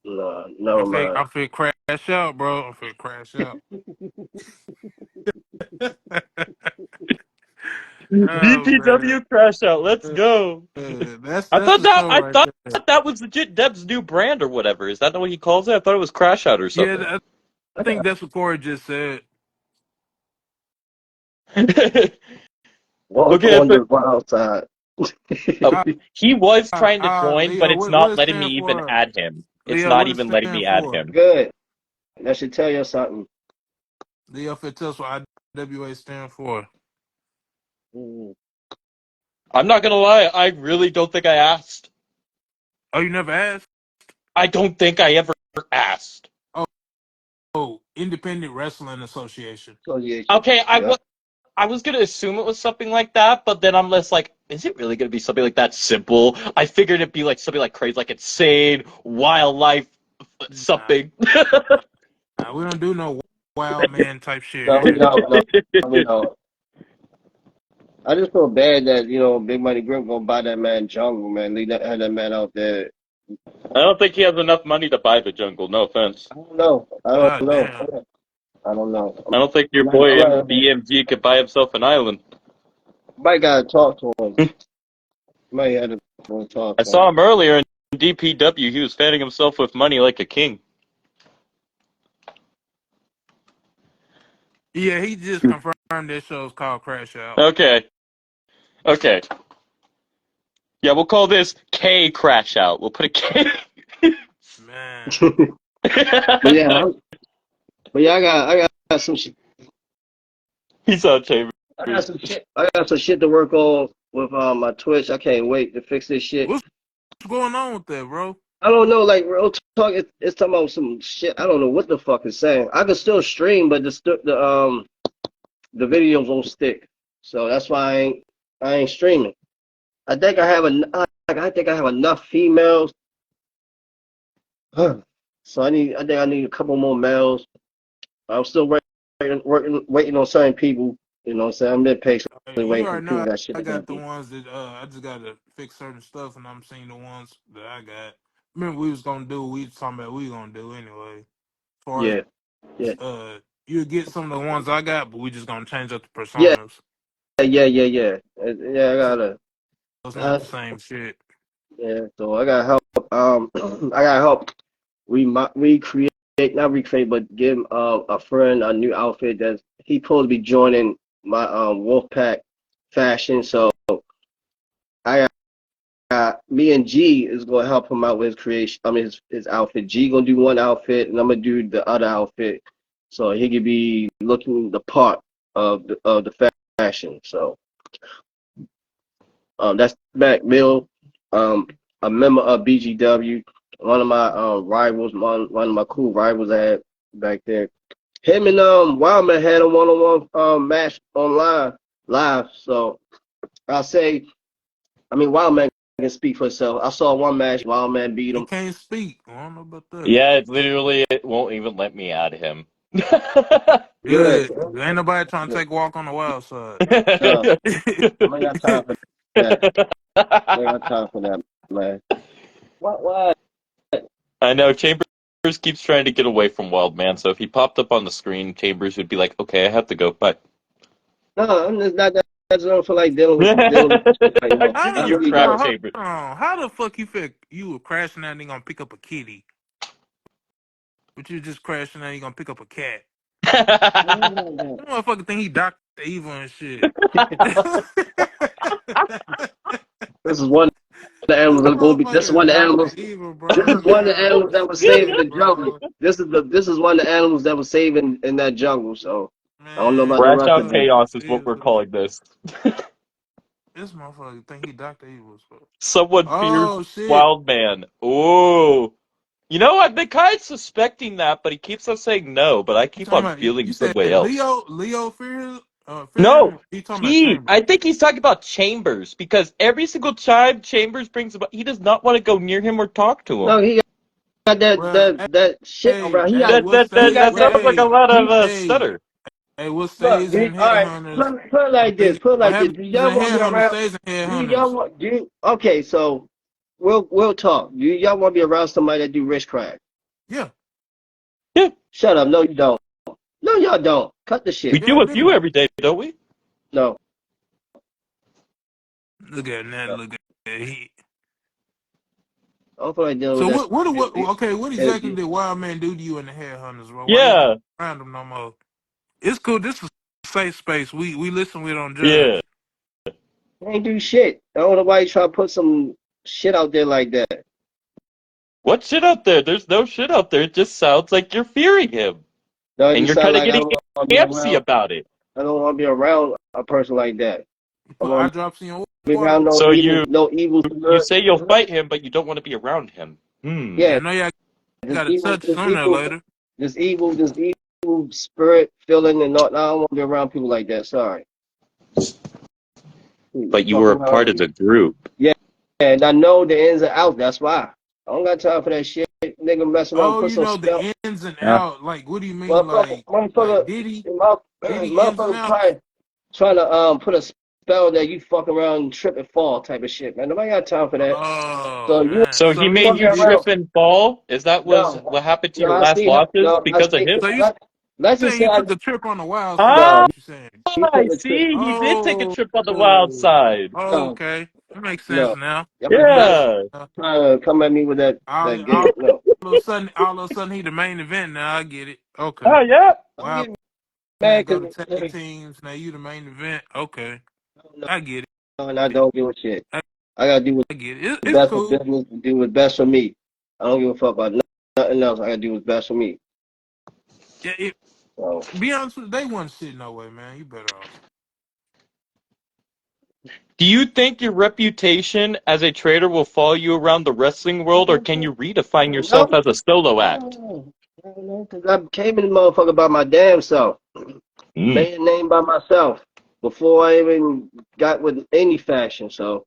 no, no, man. I feel crash out, bro. I'm finna crash out. Oh man, DPW Crash Out. Let's go. that's the show I right thought there. that was legit Deb's new brand or whatever. Is that what he calls it? I thought it was Crash Out or something. Yeah, I think that's what Corey just said. Walk Okay, on the wild side. oh, he was trying to join, but Leo, it's what not it letting me stand even for? add him. It's Leo, not what it even letting stand me add for? him. Good. That should tell you something. Leo, if it tells what IWA stand for. Mm. I'm not gonna lie, I really don't think I asked. Oh, you never asked? I don't think I ever asked. Oh, Independent Wrestling Association. So yeah, Okay, yeah. I was gonna assume it was something like that, but then I'm less like, is it really gonna be something like that simple? I figured it'd be like something like crazy, like insane wildlife Nah, something. we don't do no wild man type shit No, we here. don't. No, we don't. I just feel bad that Big Money Grim gonna buy that man Jungle, man. Leave that man out there. I don't think he has enough money to buy the jungle. No offense. I don't know. I don't God know. damn. I don't know. I don't think your I'm boy not, BMG could buy himself an island. might gotta talk to him. Might have to talk I to him. saw him earlier in DPW. He was fanning himself with money like a king. Yeah, he just confirmed this show's called Crash Out. Okay. Okay. Yeah, we'll call this K Crash Out. We'll put a K. Man. But yeah, I got some shit. He's on Chambers. I got some shit to work on with my Twitch. I can't wait to fix this shit. What's going on with that, bro? I don't know, like real talk. It's talking about some shit. I don't know what the fuck it's saying. I can still stream, but the videos won't stick. So that's why I ain't streaming. I think I have enough females. So I think I need a couple more males. I'm still waiting on certain people. You know what I'm saying? I'm been patiently You waiting for already people know that shit I to got the happen. ones that I just gotta fix certain stuff, and I'm seeing the ones that I got. Remember we was gonna do what we was talking about we gonna do anyway. As far as Yeah, yeah, you get some of the ones I got, but we just gonna change up the yeah, personas. yeah. Yeah, I So gotta. it's not Uh, the same shit. yeah, so I gotta help. I gotta help recreate, not recreate, but give a friend a new outfit that he supposed to be joining my Wolfpack fashion. So I me and G is gonna help him out with his creation. I mean his outfit. G gonna do one outfit, and I'm gonna do the other outfit, so he could be looking the part of the fashion. So that's Mac Mill, a member of BGW, one of my rivals, one of my cool rivals I had back there. Him and Wildman had a one-on-one match online live. So I'll say, I mean Wildman can speak for himself. I saw one match, Wildman beat He him. can't speak. I don't know about that. Yeah, it literally it won't even let me add him. Good. Good. Ain't nobody trying to Good. take a walk on the wild side. No, I ain't got time for that. I ain't got time for that, man. What? I know Chambers keeps trying to get away from Wild Man, so if he popped up on the screen, Chambers would be like, "Okay, I have to go." Bye. No, I'm just not that. I just don't feel like dealing with this shit right now. I'm How giving I you the really crap, no, don't. hold Chambers. on. How the fuck you think you were crashing out and you gonna pick up a kitty? But you just crashing out and you gonna pick up a cat. That motherfucker think he Dr. Evil and shit. This is one of the This animals that gonna be. This is motherfucker is one of the Dr. animals. Evil, This bro. is one of the Damn, animals this that was saving shit, the jungle. bro. This is one of the animals that was saving in that jungle. So I don't know Man, about the Crash rest Out of them. Dr. Chaos is what we're Evil. calling this. This motherfucker think he Dr. Evil. So. Someone fears Oh shit. Wild Man. Ooh. You know, I've been kind of suspecting that, but he keeps on saying no, but I You keep talking on about feeling you some said way else. Leo fear him? No, You talking about Chambers. I think he's talking about Chambers, because every single time Chambers brings about, he does not want to go near him or talk to him. No, he got Well, that shit hey, around. hey, what He stays got That that. sounds like a hey, lot of He hey, stutter. hey, what look. stays in All right. Headhunters? Put it I like this. mean, Put it what like this. happens Do in y'all want to be Headhunters around? stays in Do y'all Headhunters. want? Okay, so we'll talk. Do y'all want to be around somebody that do witchcraft? Yeah. Yeah, Shut up. No, you don't. No, y'all don't. Cut the we shit. do Yeah, I a few do. every day, don't we? No. Look at that. No. Look at he. I don't feel like dealing with So that what? shit. Okay, what exactly Energy. did Wild Man do to you in the Headhunters, bro? Why you Yeah, around them no more? It's cool. This is a safe space. We listen. We don't yeah. judge. I ain't do shit. I don't know why you try to put some shit out there like that. What shit out there? There's no shit out there. It just sounds like you're fearing him, No, and you you're sound kind of like I getting don't want to be antsy around. about it. I don't want to be around a person like that. You I put eye want drops in your to be water. around So you no evil you spirit. say you'll fight him, but you don't want to be around him. Hmm. Yeah, Yeah, I know y'all this got to evil, touch this sooner or evil, later. this evil spirit feeling and not. I don't want to be around people like that. Sorry. But you were Fucking a part around. of the group. Yeah, and I know the ins and outs. That's why. I don't got time for that shit. Nigga messing around, Oh, put you some know spell. the ins and out. Like, what do you mean? Motherfucker, Like Diddy? Diddy ins and motherfucker outs? trying to put a spell that you fuck around and trip and fall type of shit, man. Nobody got time for that. Oh So you man. So he So made he fucking you did. trip around. and fall? Is that was No, what happened to no, your I last see. losses No, I because of see. him? So you Let's just saying say he I took a trip on the wild side? Is Ah, what you saying? he took I a trip. see. He did take a Oh, trip on the wild oh, side. No, okay. That makes sense no. now. Y'all That better makes not sense Yeah. now. come at me with that game. All No, all of a sudden, he the main event now. I get it. Okay. Oh yeah. I'm Wow, getting man, mad go to because tag teams. Now you the main event. Okay, no, I get and I it. don't give a shit. I, I gotta do I get it. what's It's best for cool. business, do what's best for me. I don't give a fuck about nothing else. I gotta do what's best for me. Yeah, So be honest with you, they wasn't shit no way, man. You better off. Do you think your reputation as a trader will follow you around the wrestling world, or can you redefine yourself no, as a solo act? no, no, because I came in the motherfucker by my damn self. Mm. Made a name by myself before I even got with any fashion. So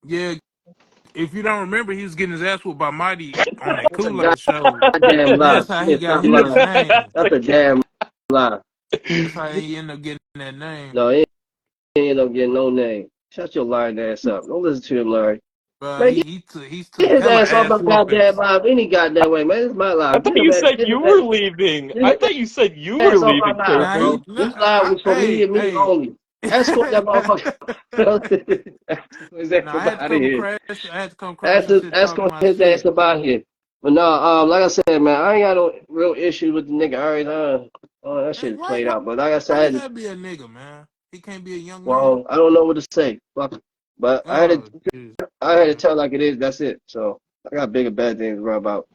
Yeah, if you don't remember, he was getting his ass whooped by Mighty on that that's a Kool-Aid show. goddamn lie. That's how he Yeah, got stop his lying. name. That's a damn lie. That's how he ended up getting that name. No, he ain't end up getting no name. Shut your lying ass up. Don't listen to him, Larry. But Man, he took get his hella ass off ass my goddamn whoopings. live any goddamn way, man. This is my I live. thought you said Get you his were leaving. I ass, thought you said you were ass off my leaving, live, Now bro. Krashing. This live was for me and me hey. only. Escort that motherfucker. His ass Now I up had to out of come here. crash. I had to come crash and shit, talk Escort my his ass shit. up out here. But no, like I said, man, I ain't got no real issue with the nigga. All right, oh, that Hey, shit is played out. But like I said, why he gotta be a nigga, man? He can't be a young man. well, I don't know what to say. Fuck it. But Oh, jeez, I had to man. tell like it is. That's it. So I got bigger bad things to worry about,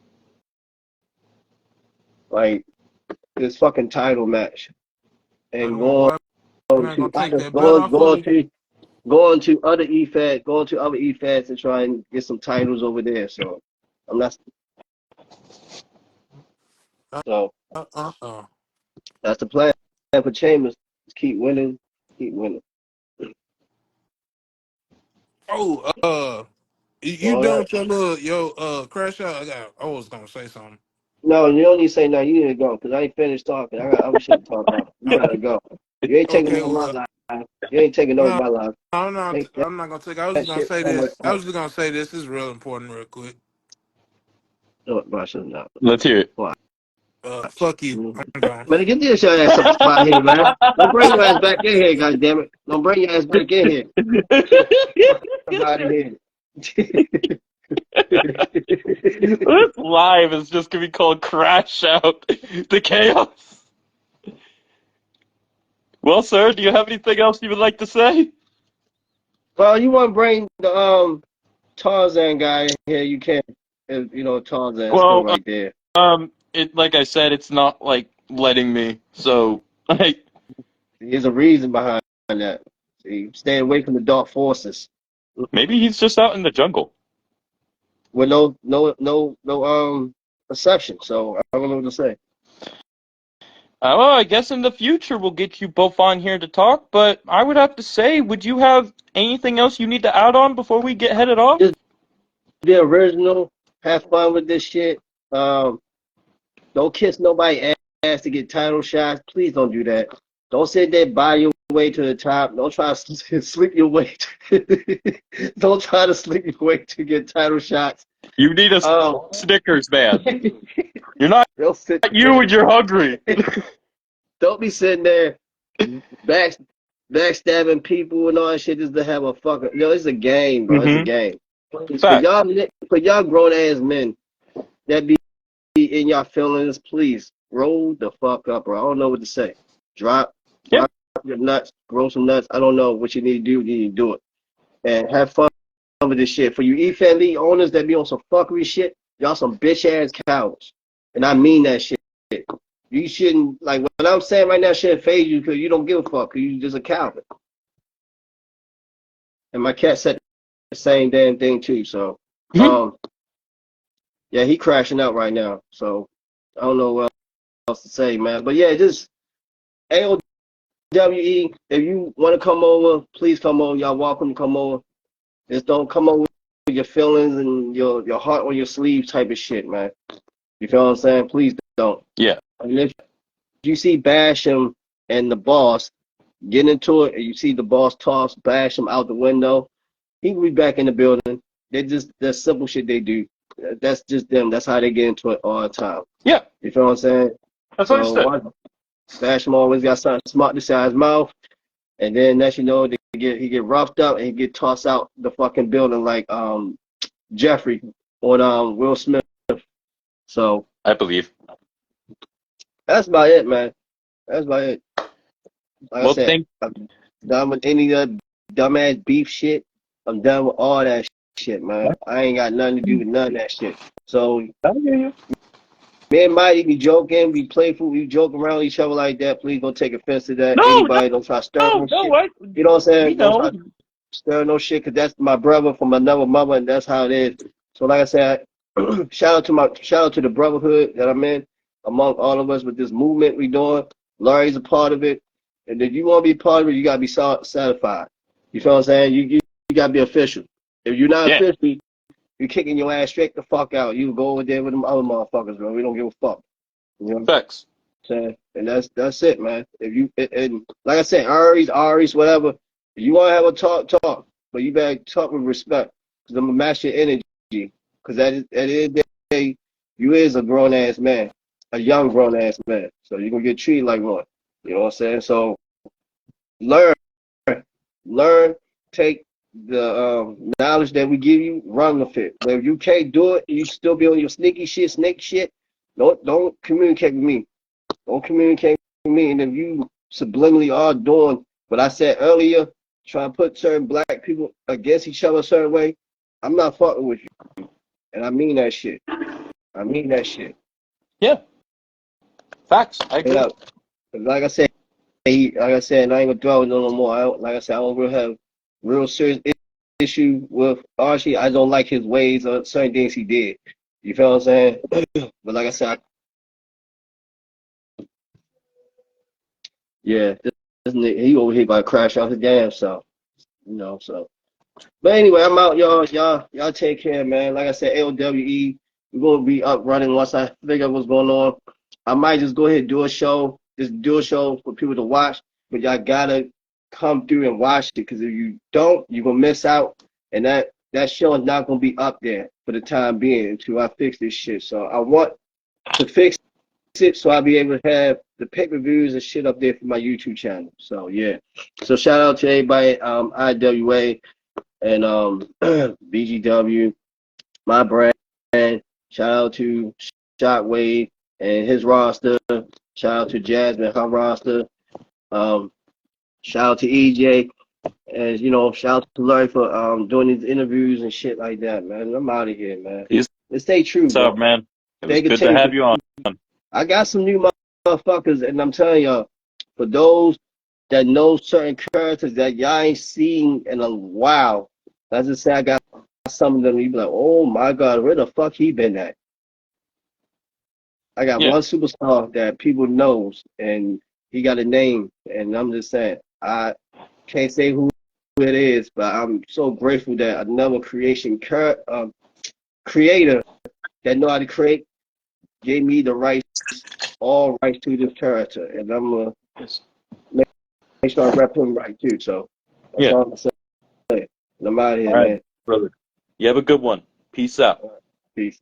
like this fucking title match Like, and what man to gonna take other that belt off of him? going to other going to other EFADs and try and get some titles over there. So I'm not. Uh, So uh. that's the plan for Chambers. Just keep winning, keep winning. Oh, you All done right. with your little crash out? I was gonna say something. No, you don't need to say nothing. You need to go because I ain't finished talking. I got other shit to talk about. You gotta go. You ain't taking Okay, over my well, life. You ain't taking over no, my life. Take I'm not gonna take. I was that just gonna shit say somewhere this. I else. was just gonna say this. This is real important, real quick. No, I should not. Let's hear it. Watch. Fuck you. Mhm. I'm gone. Man, get this your ass up out here, man. Don't bring your ass back in here, goddammit. Don't bring your ass back in here. Fuck out of here. This live is just gonna be called Crash Out the Chaos. Well, sir, do you have anything else you would like to say? Well, you want to bring the Tarzan guy in here? You can. You know, Tarzan's still Well, right there. it like I said, it's not like letting me. So, like, There's a reason behind that. See, stay away from the dark forces. maybe he's just out in the jungle. With no perception. So I don't know what to say. Well, I guess in the future we'll get you both on here to talk. But I would have to say, would you have anything else you need to add on before we get headed off? Just be original. Have fun with this shit. Um, don't kiss nobody ass to get title shots. Please don't do that. Don't sit there by your way to the top. Don't try to sleep your way. Don't try to sleep your way to get title shots. You need a Um, Snickers, man. You're not don't sit. you when you're hungry. Don't be sitting there backstabbing people and all that shit just to have a fucking. Yo, it's a game, bro. It's a game. Fact. For y'all grown ass men that be in y'all feelings, please roll the fuck up, bro. I don't know what to say. Drop your nuts, grow some nuts. I don't know what you need to do. You need to do it and have fun with this shit. For you E-Fan League owners that be on some fuckery shit, y'all some bitch ass cowards, and I mean that shit. You shouldn't like what I'm saying right now. Shouldn't phase you because you don't give a fuck. Cause you just a coward. And my cat said the same damn thing too. So, yeah, he crashing out right now. So I don't know what else to say, man. But yeah, just AOWE. If you want to come over, please come over. Y'all welcome to come over. Just don't come over with your feelings and your heart on your sleeve type of shit, man. You feel what I'm saying? Please don't. Yeah. I mean, if you see Basham and the boss get into it, and you see the boss toss Basham out the window, he will be back in the building. That's simple shit they do. That's just them. That's how they get into it all the time. Yeah. You feel what I'm saying? That's understood. Basham always got something smart to say out his mouth, and then next you know, he get roughed up and he get tossed out the fucking building like Jeffrey on Will Smith. So I believe. that's about it, man. That's about it. Like I said, I'm done with any of that dumbass beef shit. I'm done with all that shit, man. I ain't got nothing to do with none of that shit. So I hear you. me and Mighty be joking, be playful, we joke around with each other like that. Please don't take offense to that. Anybody don't try to stir no shit. What? You know what I'm saying? Don't try to stir no shit, because that's my brother from another mother, and that's how it is. So like I said, shout out to the brotherhood that I'm in among all of us with this movement we doing. Larry's a part of it. And if you want to be part of it, you gotta be satisfied. You feel what I'm saying? You gotta be official. If you're not official, you're kicking your ass straight the fuck out. You go over there with them other motherfuckers, bro. We don't give a fuck. You know? Facts. And that's it, man. If you and like I said, Aries, whatever. If you want to have a talk, but you better talk with respect, because I'm gonna match your energy. Because at the end of the day, you is a grown ass man, a young grown ass man. So you're gonna get treated like one. You know what I'm saying? So learn, take the knowledge that we give you, run with it. But if you can't do it, you still be on your snake shit. Don't communicate with me. Don't communicate with me. And if you subliminally are doing what I said earlier, trying to put certain black people against each other a certain way, I'm not fucking with you. And I mean that shit. Yeah. Facts. I agree. Like I said, and I ain't gonna dwell no more. I don't really have real serious issue with Archie. I don't like his ways or certain things he did. You feel what I'm saying? But like I said, yeah, this nigga, he over here about to crash out his damn self. You know, so. But anyway, I'm out, y'all. Y'all take care, man. Like I said, AOWE, we're gonna be up running once I figure out what's going on. I might just go ahead and do a show for people to watch, but y'all gotta come through and watch it, because if you don't, you're gonna miss out, and that show is not gonna be up there for the time being until I fix this shit. So I want to fix it so I'll be able to have the pay-per-views and shit up there for my YouTube channel. So yeah. So shout out to everybody, IWA and BGW, my brand. Shout out to Shockwave and his roster. Shout out to Jasmine, her roster. Shout out to EJ. And, you know, shout out to Larry for doing these interviews and shit like that, man. I'm out of here, man. Peace. Let's stay true, What's up, man? It was good to have you on. I got some new motherfuckers, and I'm telling y'all, for those that know certain characters that y'all ain't seen in a while, let's just say I got some of them, you be like, oh my God, where the fuck he been at? I got one superstar that people knows, and he got a name, and I'm just saying, I can't say who it is, but I'm so grateful that another creator that know how to create gave me the rights, all rights to this character, and I'm gonna start rep him right too. So that's Yeah. all I'm saying. And I'm out of All here, right, man. brother. You have a good one. Peace out. Peace.